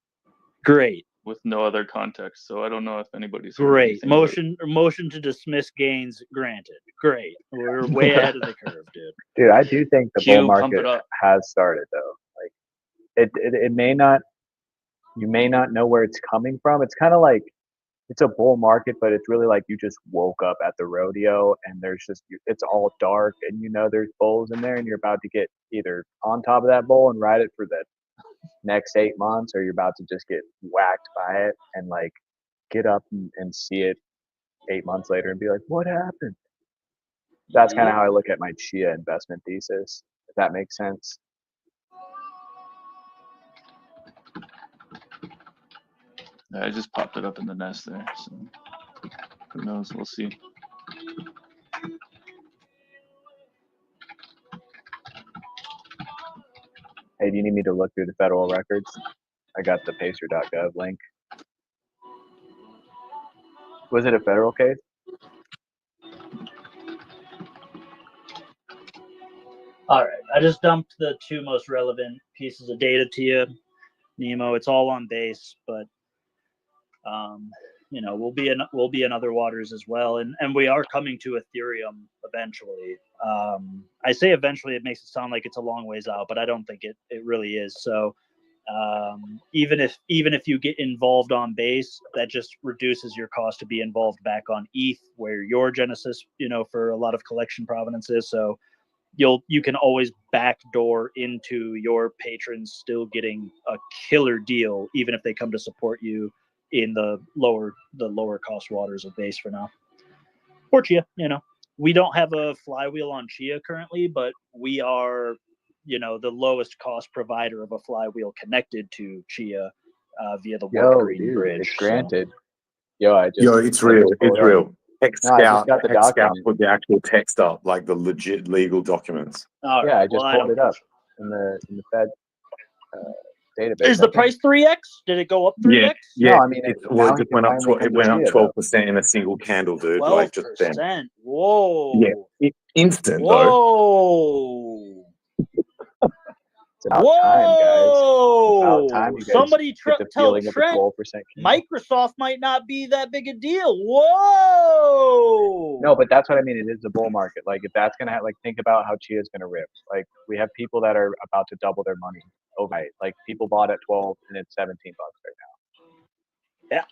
Great. With no other context, so I don't know if anybody's great motion to dismiss gains granted. Great, we're way ahead of the curve, dude. Dude, I do think the bull market has started though. Like it may not, you may not know where it's coming from. It's kind of like it's a bull market, but it's really like you just woke up at the rodeo and there's just it's all dark and you know there's bulls in there and you're about to get either on top of that bull and ride it for the next 8 months, or you're about to just get whacked by it and like get up and see it 8 months later and be like, what happened? That's kind of how I look at my Chia investment thesis, if that makes sense. I just popped it up in the nest there, so who knows? We'll see. Hey, do you need me to look through the federal records? I got the pacer.gov link. Was it a federal case? All right, I just dumped the 2 most relevant pieces of data to you, Nemo. It's all on base, but you know, we'll be in other waters as well, and we are coming to Ethereum eventually. I say eventually, it makes it sound like it's a long ways out, but I don't think it really is. So even if you get involved on base, that just reduces your cost to be involved back on ETH, where your Genesis, you know, for a lot of collection provenances. So you can always backdoor into your patrons still getting a killer deal, even if they come to support you in the lower cost waters of base for now. Or Chia, you know, we don't have a flywheel on Chia currently, but we are, you know, the lowest cost provider of a flywheel connected to Chia via the Warp Green Bridge. It's granted. So. It's real. It's real. Tech Scout document. put the actual text up, like the legit legal documents. Yeah, I just pulled it up in the Fed database. Is the price 3x? Did it go up 3x? Yeah. No, I mean, it just went up. It went up 12% in a single candle, dude. 12%. Like just then. Whoa. Yeah, instant though. It's about time, guys. Somebody tell Trent Microsoft might not be that big a deal. Whoa. No, but that's what I mean. It is a bull market. Like if that's gonna think about how Chia is gonna rip. Like we have people that are about to double their money overnight. Like people bought at 12 and it's $17 right now. Yeah.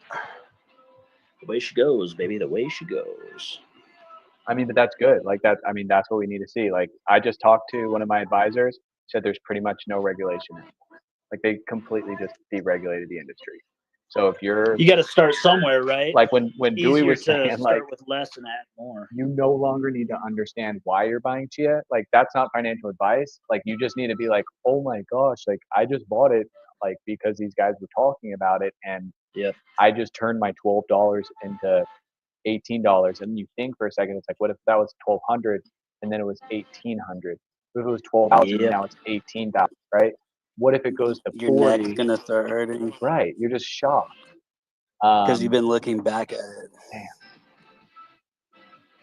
The way she goes, baby. The way she goes. I mean, but that's good. Like that. I mean, that's what we need to see. Like I just talked to one of my advisors. Said there's pretty much no regulation anymore. Like they completely just deregulated the industry. So if you got to start somewhere, right? Like when Dewey was saying, start with less and add more. You no longer need to understand why you're buying Chia. Like that's not financial advice. Like you just need to be like, oh my gosh, like I just bought it, like because these guys were talking about it, and I just turned my $12 into $18. And you think for a second, it's like, what if that was 1,200 and then it was 1,800? If it was 12,000, now it's 18,000, right? What if it goes to 40? Your neck's gonna start hurting. Right, you're just shocked because you've been looking back at it. Damn.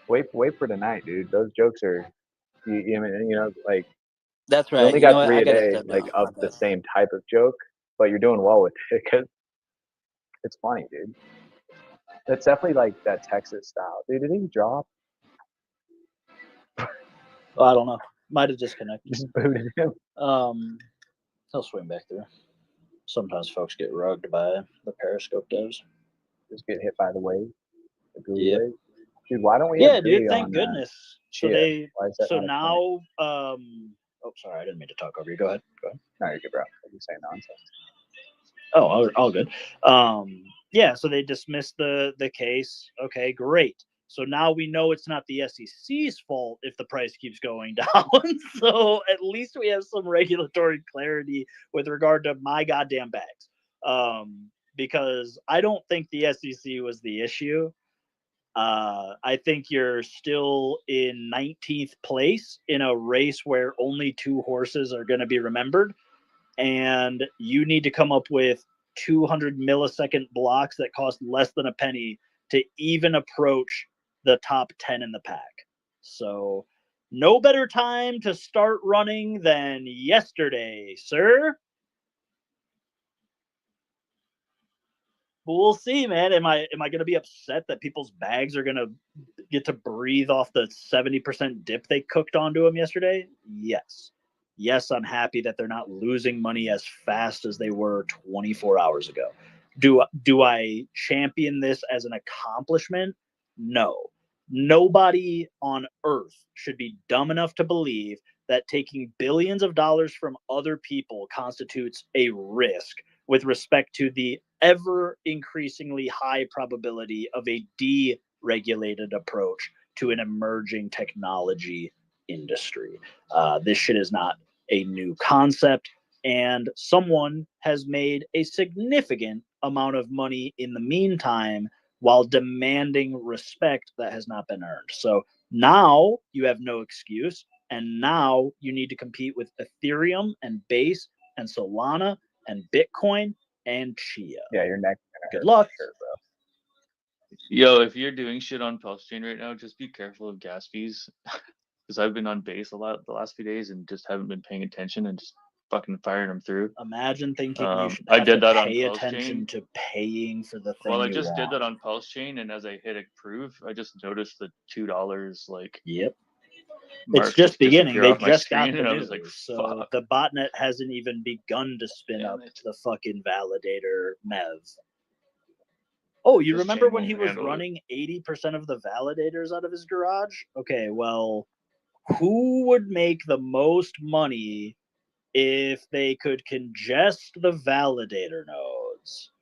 Wait for tonight, dude. Those jokes are, you know, like that's right. You only got 3 a day, like of the same type of joke, but you're doing well with it because it's funny, dude. It's definitely like that Texas style, dude. Did he drop? I don't know. Might have disconnected. Just booted him. He'll swing back through. Sometimes folks get rugged by the Periscope devs. Just get hit by the wave. Yeah. Dude, why don't we? Yeah, dude. Thank goodness. So Chia? now. Oh, sorry. I didn't mean to talk over you. Go ahead. No, you're good, bro. You're saying nonsense. Oh, all good. Yeah. So they dismissed the case. Okay, great. So now we know it's not the SEC's fault if the price keeps going down. So at least we have some regulatory clarity with regard to my goddamn bags. Because I don't think the SEC was the issue. I think you're still in 19th place in a race where only 2 horses are going to be remembered. And you need to come up with 200 millisecond blocks that cost less than a penny to even approach the top 10 in the pack. So no better time to start running than yesterday, sir. But we'll see, man. Am I going to be upset that people's bags are going to get to breathe off the 70% dip they cooked onto them yesterday? Yes. Yes, I'm happy that they're not losing money as fast as they were 24 hours ago. Do I champion this as an accomplishment? No. Nobody on earth should be dumb enough to believe that taking billions of dollars from other people constitutes a risk with respect to the ever increasingly high probability of a deregulated approach to an emerging technology industry. This shit is not a new concept, and someone has made a significant amount of money in the meantime while demanding respect that has not been earned. So now you have no excuse, and now you need to compete with Ethereum and Base and Solana and Bitcoin and Chia. Yeah, your neck. Good luck, sure, bro. Yo, if you're doing shit on Pulse Chain right now, just be careful of gas fees. Because I've been on Base a lot the last few days and just haven't been paying attention and just fucking firing them through. Imagine thinking you should I have did to that on pay Pulse attention Chain. to paying for the thing Well, I you just did want. that on Pulse Chain, and as I hit approve, I just noticed the $2 like. Yep. Mark It's just beginning. They off my just got screen, the and I news, was like, so fuck. the botnet hasn't even begun to spin Damn up it. the fucking validator Mev. Oh, you This remember chain when won't he was handle it. running 80% of the validators out of his garage? Okay, well, who would make the most money if they could congest the validator nodes?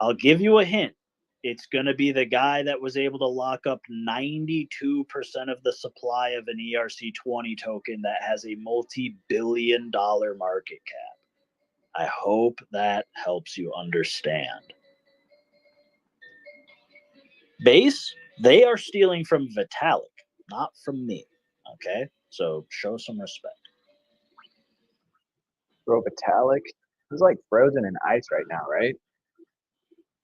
I'll give you a hint. It's going to be the guy that was able to lock up 92% of the supply of an ERC20 token that has a multi-billion-dollar market cap. I hope that helps you understand. Base, they are stealing from Vitalik, not from me. Okay? So show some respect. Bro, Vitalik, he's like frozen in ice right now, right?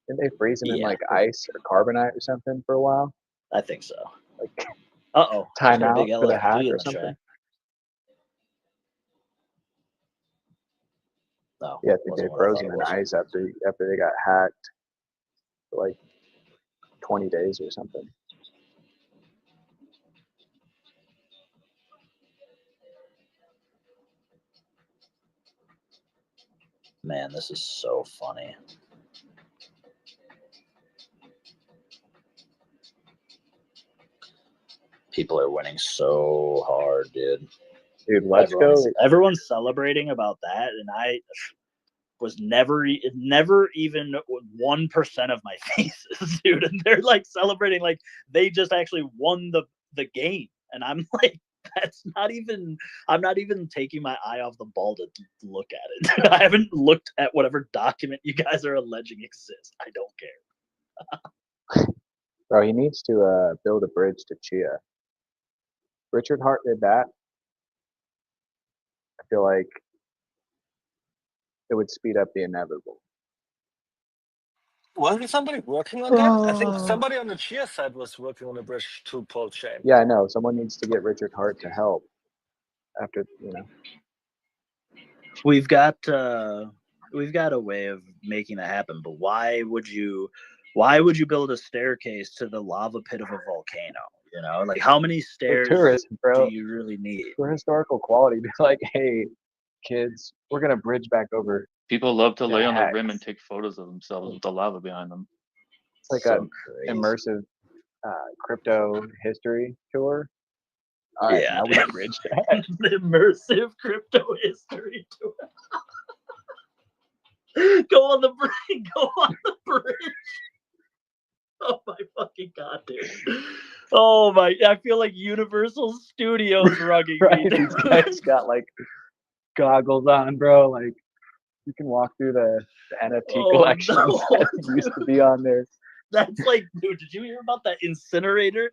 Didn't they freeze him in like ice or carbonite or something for a while? I think so. Like uh-oh. Time out big for the LFG hack in or the something? tray. No. Yeah, I think they froze him in ice after they got hacked for like 20 days or something. Man, this is so funny. People are winning so hard, dude. Dude, let's go. Everyone's celebrating about that, and I was never even 1% of my faces, dude. And they're like celebrating like they just actually won the game, and I'm like, that's not even. I'm not even taking my eye off the ball to look at it. I haven't looked at whatever document you guys are alleging exists. I don't care. Bro, he needs to build a bridge to Chia. Richard Hart did that. I feel like it would speed up the inevitable. Wasn't somebody working on that? I think somebody on the Chia side was working on a bridge to Pulse Chain. Yeah, I know. Someone needs to get Richard Hart to help. After we've got a way of making that happen, but why would you build a staircase to the lava pit of a volcano? You know, like how many stairs tourism, bro, do you really need? For historical quality, be like, hey, kids, we're gonna bridge back over. People love to lay on the rim and take photos of themselves with the lava behind them. It's like so immersive crypto history tour. All right, now we bridged that. Immersive crypto history tour. Go on the bridge. Oh my fucking god, dude. Oh my! I feel like Universal Studios rugging Right? me. Dude. These guys got like goggles on, bro. Like you can walk through the NFT Oh, collections no, that used to be on there. That's like, dude, did you hear about that incinerator?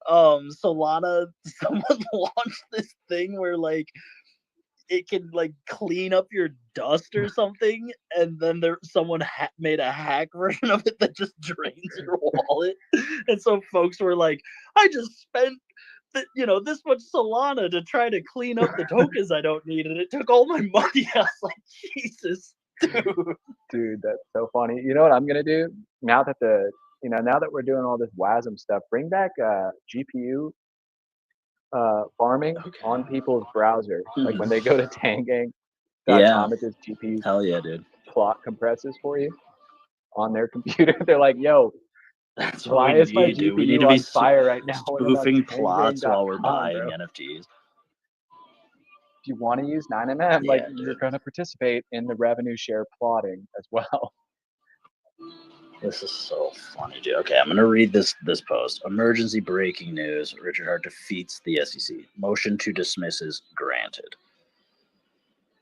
Solana, someone launched this thing where like it can like clean up your dust or something, and then someone made a hack version of it that just drains your wallet. And so folks were like, I just spent this much Solana to try to clean up the tokens I don't need, and it took all my money. I was like, Jesus, dude, that's so funny. You know what I'm gonna do now that now that we're doing all this WASM stuff? Bring back GPU farming on people's browser. Like when they go to Tangang.com, Yeah. it does GPU Hell yeah, dude. plot compresses for you on their computer. They're like, yo, That's why is my GPU We need to be on fire right now? spoofing plots while we're buying bro. NFTs. If you want to use 9mm, like you're going to participate in the revenue share plotting as well. This is so funny, dude. Okay, I'm going to read this post. Emergency breaking news. Richard Hart defeats the SEC. Motion to dismiss is granted.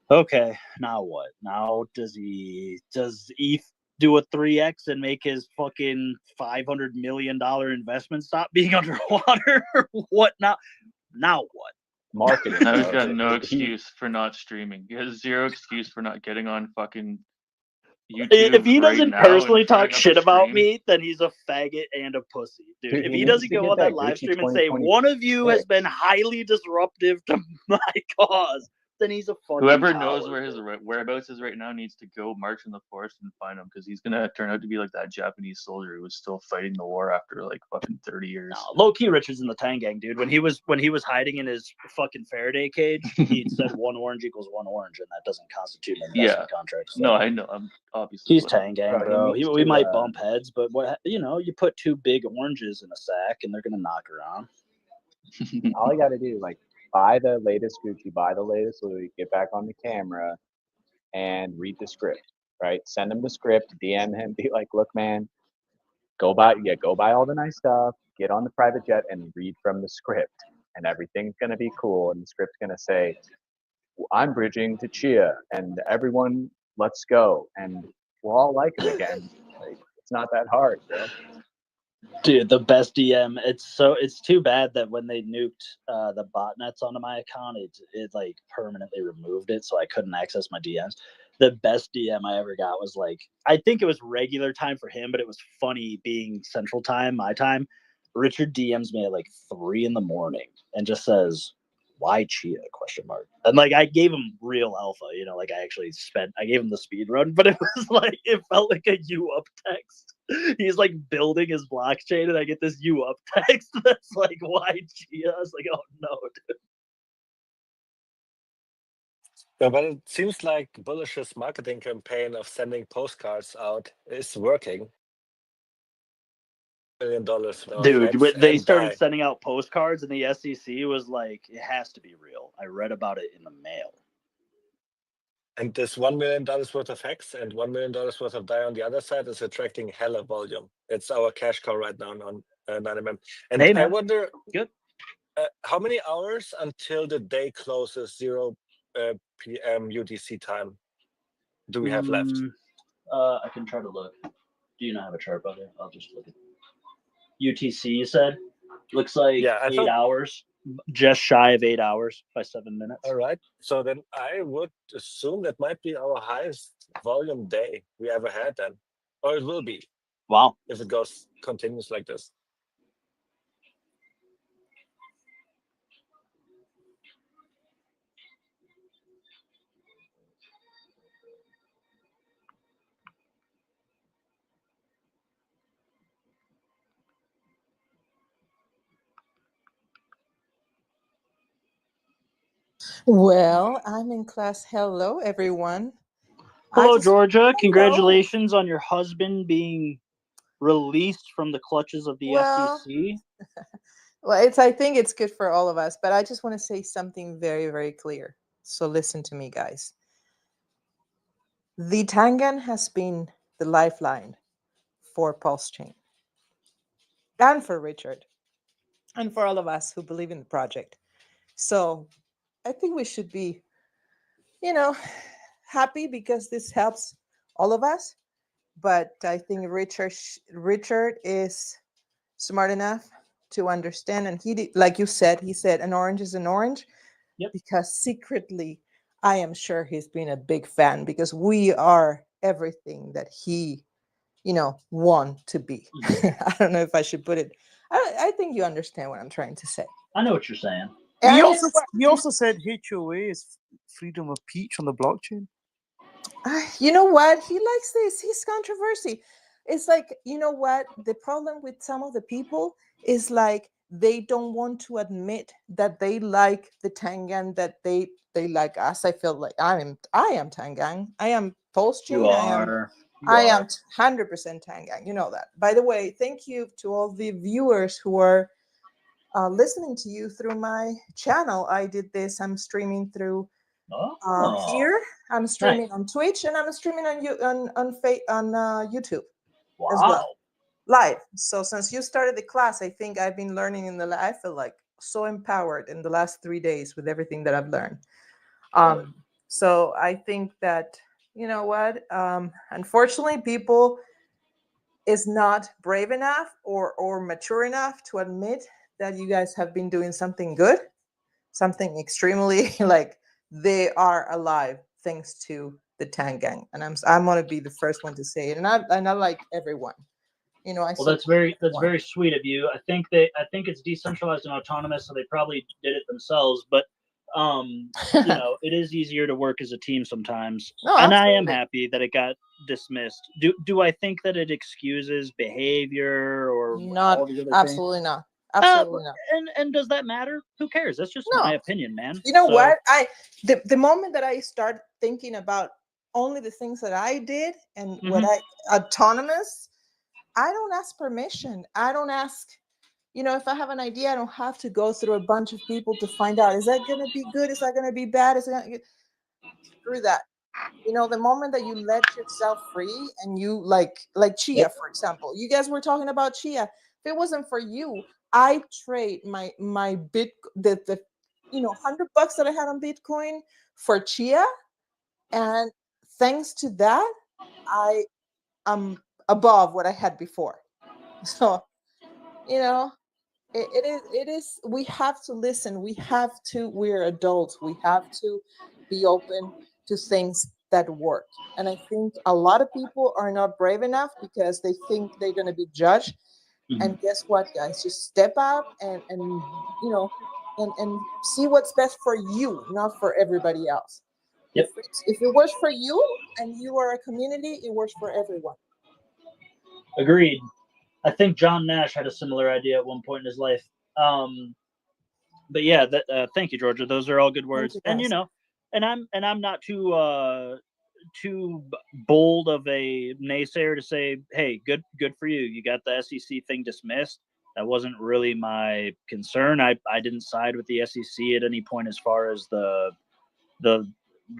Okay, now what? Now does ETH do a 3x and make his fucking $500 million investment stop being underwater? What now? Now what? Marketing. Now he's got no excuse for not streaming. He has zero excuse for not getting on fucking YouTube. If he doesn't personally talk shit about stream. me, then he's a faggot and a pussy, dude. If he doesn't go on that live stream and say one of you has been highly disruptive to my cause, then he's a fucking Whoever coward, knows where his whereabouts is right now needs to go march in the forest and find him, because he's gonna turn out to be like that Japanese soldier who was still fighting the war after like fucking 30 years. No, low key Richard's in the Tang gang, dude. When he was hiding in his fucking Faraday cage, he said 1 orange equals 1 orange, and that doesn't constitute an investment contract. So. No, I know. I'm obviously he's Tang gang, bro. We might bump heads, but you put 2 big oranges in a sack, and they're gonna knock around. All you got to do, like, buy the latest Gucci, buy the latest Louis, get back on the camera, and read the script. Right? Send him the script, DM him, be like, look, man, go buy all the nice stuff, get on the private jet, and read from the script, and everything's gonna be cool. And the script's gonna say, I'm bridging to Chia, and everyone, let's go, and we'll all like him again. Like, it's not that hard, bro. Dude, the best DM. It's too bad that when they nuked the botnets onto my account, it like permanently removed it, so I couldn't access my DMs. The best DM I ever got was like, I think it was regular time for him, but it was funny being Central Time, my time. Richard DMs me at like 3 a.m. and just says, "Why Chia?" ? And like I gave him real alpha, like I gave him the speed run, but it was like it felt like a you up text. He's like building his blockchain, and I get this you up text that's like, "Why Chia?" I was like, "Oh no, dude." Yeah, but it seems like Bullish's marketing campaign of sending postcards out is working. $1 million. Dude, they started sending out postcards, and the SEC was like, "It has to be real." I read about it in the mail. And this $1 million worth of hex and $1 million worth of DAI on the other side is attracting hella volume. It's our cash cow right now on 9mm. And hey, I wonder, good. How many hours until the day closes 0 p.m. UTC time do we have left? I can try to look. Do you not have a chart, buddy? I'll just look at UTC. You said looks like 8 hours, just shy of 8 hours by 7 minutes. All right. So then I would assume that might be our highest volume day we ever had then, or it will be. Wow. If it continues like this. Well, I'm in class. Hello, everyone. Hello, Georgia. Congratulations on your husband being released from the clutches of the SEC. Well, I think it's good for all of us, but I just want to say something very, very clear. So listen to me, guys. The Tangan has been the lifeline for Pulse Chain and for Richard. and for all of us who believe in the project. So I think we should be, you know, happy because this helps all of us. But I think Richard is smart enough to understand, and like you said, he said an orange is an orange. Yep. Because secretly, I am sure he's been a big fan because we are everything that he, want to be. I don't know if I should put it. I think you understand what I'm trying to say. I know what you're saying. He also said HOA is freedom of speech on the blockchain. You know what? He likes this. He's controversy. It's like, you know what? The problem with some of the people is like they don't want to admit that they like the Tangan, that they like us. I feel like I am Tangan. I am post-chain. You are. I am 100% Tangang. You know that. By the way, thank you to all the viewers who are listening to you through my channel. I did this. I'm streaming through here. I'm streaming on Twitch, and I'm streaming on YouTube as well, live. So since you started the class, I think I've been learning I feel like so empowered in the last 3 days with everything that I've learned. So I think that, you know what, unfortunately, people is not brave enough or mature enough to admit that you guys have been doing something good, something extremely like they are alive thanks to the Tang Gang, and I'm gonna be the first one to say it, and I like everyone. Well, that's very sweet of you. I think it's decentralized and autonomous, so they probably did it themselves. But it is easier to work as a team sometimes. And I am happy that it got dismissed. Do I think that it excuses behavior or not? All these other absolutely things? not. Absolutely not. And does that matter? Who cares? That's just my opinion, man. You know what? The moment that I start thinking about only the things that I did and what autonomous, I don't ask permission. I don't ask, if I have an idea, I don't have to go through a bunch of people to find out, is that going to be good? Is that going to be bad? Is it going to screw that? The moment that you let yourself free and you like Chia, for example, you guys were talking about Chia. If it wasn't for you, I trade my bit the $100 that I had on Bitcoin for Chia, and thanks to that, I am above what I had before. So, it is. We have to listen. We're adults. We have to be open to things that work. And I think a lot of people are not brave enough because they think they're going to be judged. And guess what, guys? Just step out and see what's best for you, not for everybody else. Yep. If it works for you and you are a community, it works for everyone. Agreed. I think John Nash had a similar idea at one point in his life. But yeah, thank you, Georgia. Those are all good words. And I'm not too bold of a naysayer to say, hey, good for you. You got the SEC thing dismissed. That wasn't really my concern. I didn't side with the SEC at any point as far as the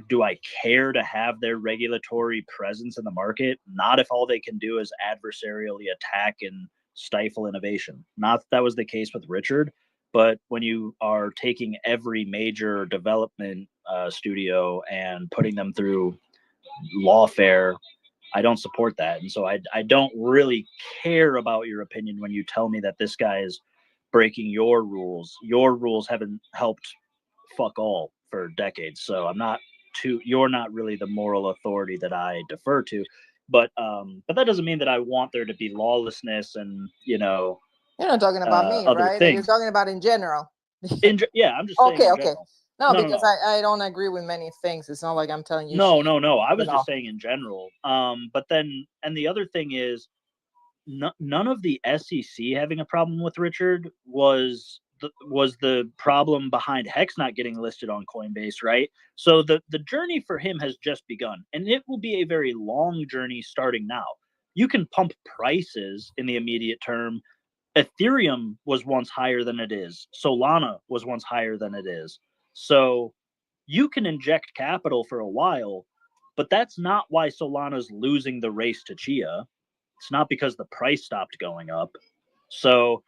do I care to have their regulatory presence in the market? Not if all they can do is adversarially attack and stifle innovation. Not that was the case with Richard, but when you are taking every major development studio and putting them through lawfare, I don't support that. And so I don't really care about your opinion when you tell me that this guy is breaking your rules. Your rules haven't helped fuck all for decades. So you're not really the moral authority that I defer to. But that doesn't mean that I want there to be lawlessness and You're not talking about me, right? Things. You're talking about in general. Yeah, I'm just saying. Okay. No, because I don't agree with many things. It's not like I'm telling you. No. I was just saying in general. But then, and the other thing is, none of the SEC having a problem with Richard was the problem behind Hex not getting listed on Coinbase, right? So the journey for him has just begun, and it will be a very long journey starting now. You can pump prices in the immediate term. Ethereum was once higher than it is. Solana was once higher than it is. So you can inject capital for a while, but that's not why Solana's losing the race to Chia. It's not because the price stopped going up. So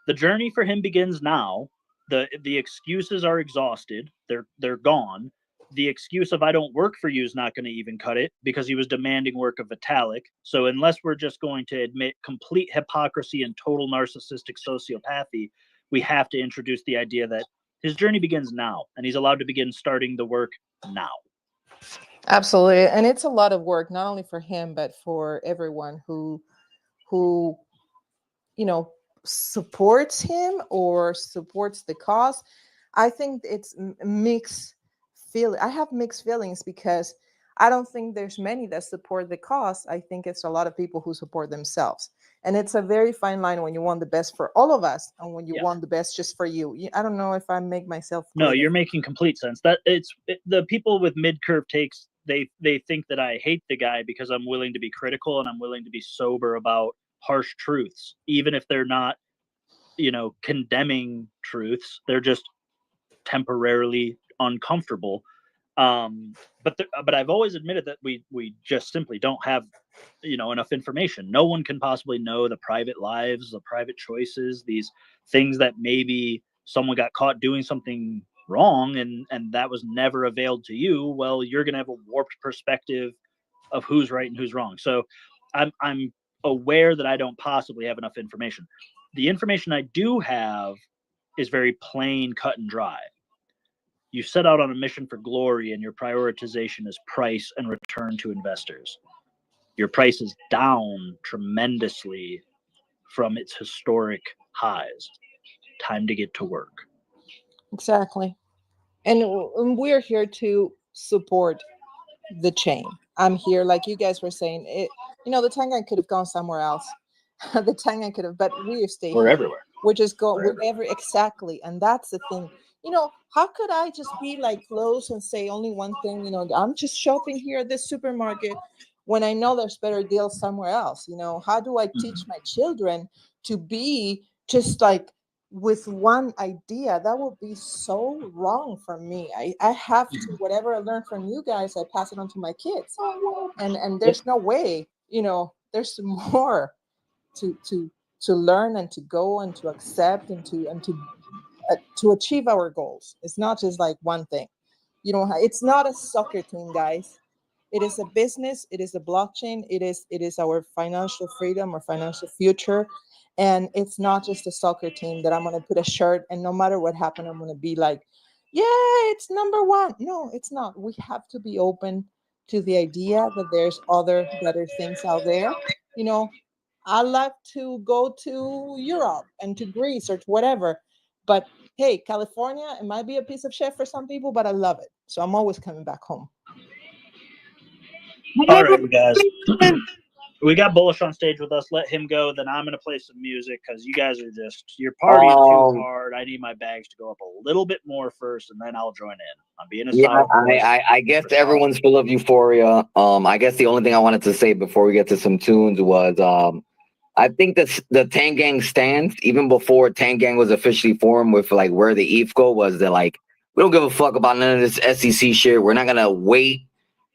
The journey for him begins now. The excuses are exhausted. They're gone. The excuse of I don't work for you is not going to even cut it because he was demanding work of Vitalik. So unless we're just going to admit complete hypocrisy and total narcissistic sociopathy, we have to introduce the idea that his journey begins now, and he's allowed to begin starting the work now. Absolutely. And it's a lot of work, not only for him, but for everyone who supports him or supports the cause. I think it's mixed feeling. I have mixed feelings because I don't think there's many that support the cause. I think it's a lot of people who support themselves. And it's a very fine line when you want the best for all of us and when you want the best just for you. I don't know if I make myself clear. No, you're making complete sense. The people with mid-curve takes, they think that I hate the guy because I'm willing to be critical and I'm willing to be sober about harsh truths, even if they're not, condemning truths. They're just temporarily uncomfortable. But I've always admitted that we just simply don't have, enough information. No one can possibly know the private lives, the private choices, these things that maybe someone got caught doing something wrong and that was never availed to you. Well, you're going to have a warped perspective of who's right and who's wrong. So I'm aware that I don't possibly have enough information. The information I do have is very plain, cut and dry. You set out on a mission for glory and your prioritization is price and return to investors. Your price is down tremendously from its historic highs. Time to get to work. Exactly. And we're here to support the chain. I'm here, like you guys were saying, the Tang could have gone somewhere else. The Tang could have, but we stay We're here. everywhere. We're just going wherever, exactly. And that's the thing. How could I just be like close and say only one thing? I'm just shopping here at this supermarket when I know there's better deals somewhere else. How do I teach my children to be just like with one idea? That would be so wrong for me. I have to, whatever I learned from you guys, I pass it on to my kids. And there's no way, there's more to learn and to go and to accept and to achieve our goals. It's not just like one thing. It's not a soccer team, guys. It is a business. It is a blockchain. It is our financial freedom or financial future. And it's not just a soccer team that I'm going to put a shirt and no matter what happened, I'm going to be like, yeah, it's number one. No, it's not. We have to be open to the idea that there's other better things out there. I love to go to Europe and to Greece or to whatever. But hey, California, it might be a piece of shit for some people, but I love it. So I'm always coming back home. All right, guys. We got Bullish on stage with us. Let him go. Then I'm going to play some music because you guys are you're partying too hard. I need my bags to go up a little bit more first, and then I'll join in. I'm being a solid boy. I guess everyone's full of euphoria. I guess the only thing I wanted to say before we get to some tunes was I think that the Tang Gang stands even before Tang Gang was officially formed with like where the ETH go was that like we don't give a fuck about none of this SEC shit. We're not gonna wait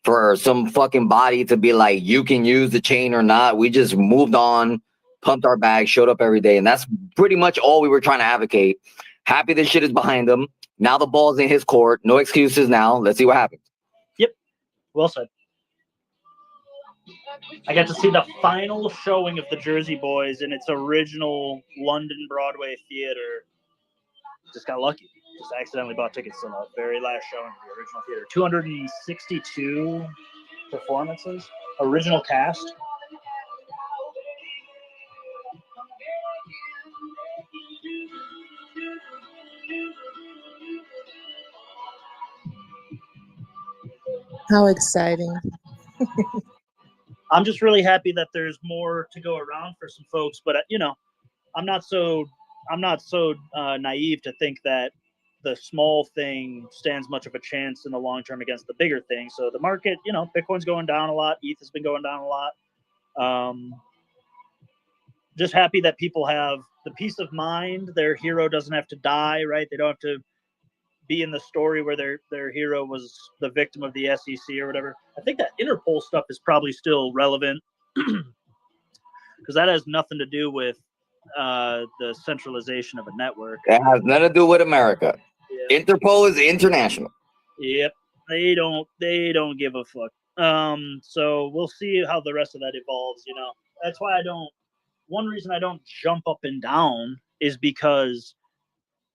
for some fucking body to be like, you can use the chain or not. We just moved on, pumped our bags, showed up every day. And that's pretty much all we were trying to advocate. Happy this shit is behind him. Now the ball's in his court. No excuses now. Let's see what happens. Yep. Well said. I got to see the final showing of the Jersey Boys in its original London Broadway theater. Just got lucky. Just accidentally bought tickets to the very last showing of the original theater. 262 performances, original cast. How exciting. I'm just really happy that there's more to go around for some folks, but I'm not so naive to think that the small thing stands much of a chance in the long term against the bigger thing. So the market, Bitcoin's going down a lot. ETH has been going down a lot. Just happy that people have the peace of mind. Their hero doesn't have to die, right? They don't have to be in the story where their hero was the victim of the SEC or whatever. I think that Interpol stuff is probably still relevant because that has nothing to do with the centralization of a network. It has nothing to do with America. Yeah. Interpol is international. Yep, they don't give a fuck. So we'll see how the rest of that evolves. You know, that's why I don't. One reason I don't jump up and down is because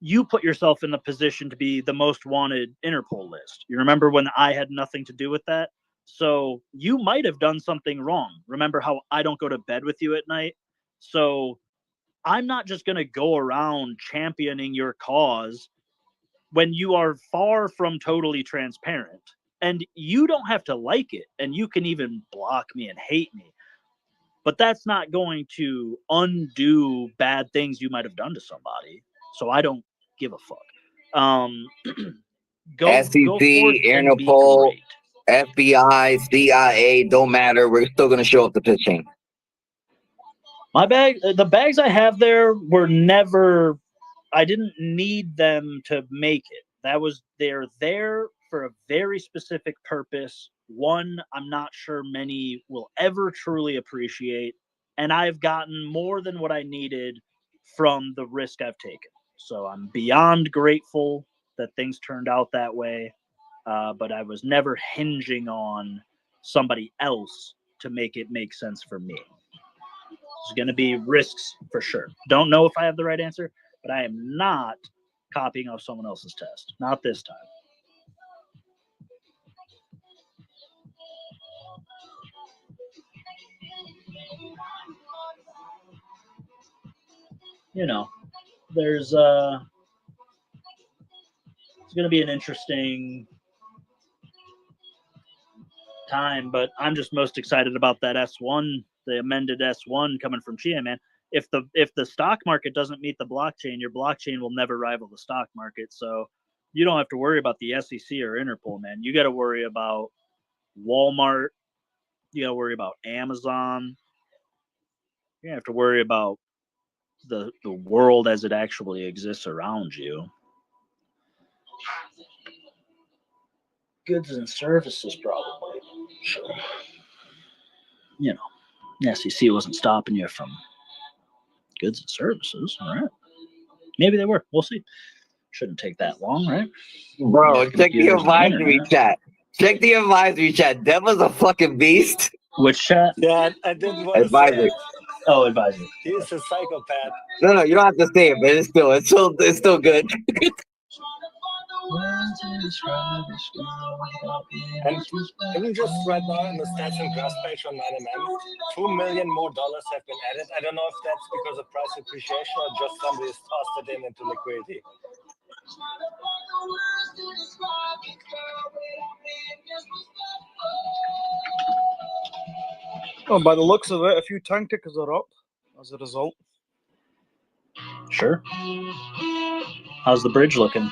you put yourself in the position to be the most wanted Interpol list. You remember when I had nothing to do with that? So you might have done something wrong. Remember how I don't go to bed with you at night? So I'm not just going to go around championing your cause when you are far from totally transparent. And you don't have to like it, and you can even block me and hate me. But that's not going to undo bad things you might have done to somebody. So I don't give a fuck. Go SEC, forth and be Interpol, great. FBI, CIA, don't matter. We're still gonna show up to pitching. The bags I have there were never. I didn't need them to make it. They're there for a very specific purpose. One, I'm not sure many will ever truly appreciate, and I've gotten more than what I needed from the risk I've taken. So I'm beyond grateful that things turned out that way, but I was never hinging on somebody else to make it make sense for me. There's going to be risks for sure. Don't know if I have the right answer, but I am not copying off someone else's test. Not this time. You know, it's going to be an interesting time, but I'm just most excited about that S1, the amended S1 coming from Chia, man. If the stock market doesn't meet the blockchain, your blockchain will never rival the stock market. So you don't have to worry about the SEC or Interpol, man. You got to worry about Walmart. You got to worry about Amazon. You have to worry about the world as it actually exists around you. Goods and services, probably. Sure. You know, the SEC wasn't stopping you from goods and services, all right? Maybe they were. We'll see. Shouldn't take that long, right? Bro, check the advisory chat. Check the advisory chat. Devil's a fucking beast. Which chat? Yeah, I didn't want advisory. to say it. Oh, advisory. He's a psychopath. No, you don't have to say it, but it's still good. And even just right now in the stats and graphs page on 9mm, $2 million more have been added. I don't know if that's because of price appreciation or just somebody's tossed it into liquidity. Oh, by the looks of it, a few Tang tickers are up as a result. Sure. How's the bridge looking?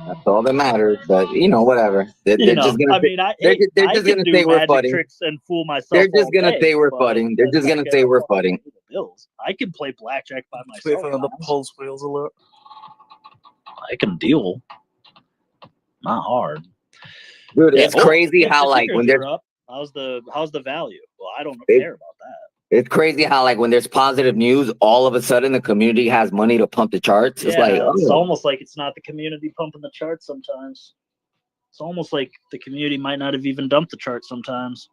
That's all that matters. But whatever. They're just gonna say we're fudding. Tricks and fool myself. They're just gonna say we're fudding. They're just gonna say we're fudding. Bills. I can play blackjack by myself. Wait for another pulse wheels alert. I can deal. Not hard. Dude, it's crazy how like when they're up. How's the value? Well, I don't care about that. It's crazy how like when there's positive news, all of a sudden the community has money to pump the charts. It's it's almost like it's not the community pumping the charts sometimes. It's almost like the community might not have even dumped the chart sometimes.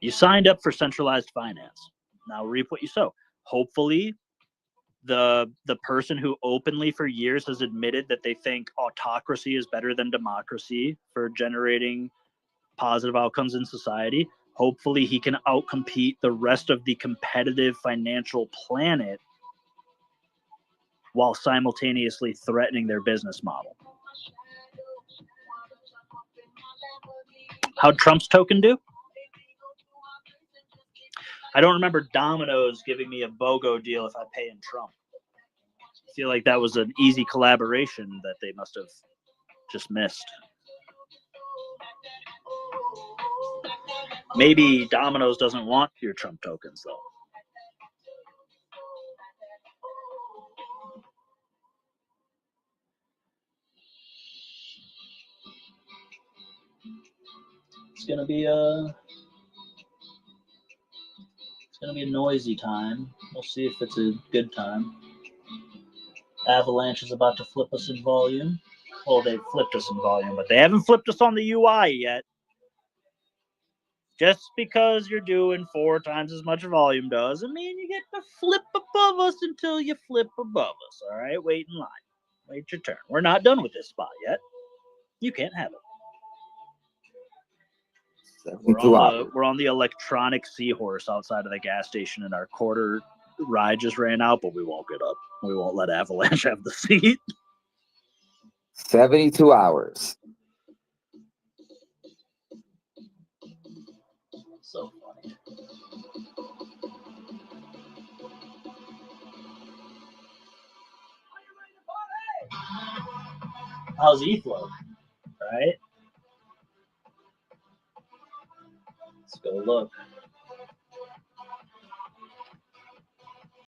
You signed up for centralized finance. Now reap what you sow. Hopefully, the person who openly for years has admitted that they think autocracy is better than democracy for generating positive outcomes in society, hopefully he can outcompete the rest of the competitive financial planet while simultaneously threatening their business model. How'd Trump's token do? I don't remember Domino's giving me a BOGO deal if I pay in Trump. I feel like that was an easy collaboration that they must have just missed. Maybe Domino's doesn't want your Trump tokens, though. It's gonna be a noisy time. We'll see if it's a good time. Avalanche is about to flip us in volume. Well, they've flipped us in volume, but they haven't flipped us on the UI yet. Just because you're doing 4 times as much volume doesn't mean you get to flip above us until you flip above us. All right, wait in line. Wait your turn. We're not done with this spot yet. You can't have it. We're on the electronic seahorse outside of the gas station, and our quarter ride just ran out, but we won't get up. We won't let Avalanche have the seat. 72 hours. So funny. How's E-Flow? Right? Let's go look.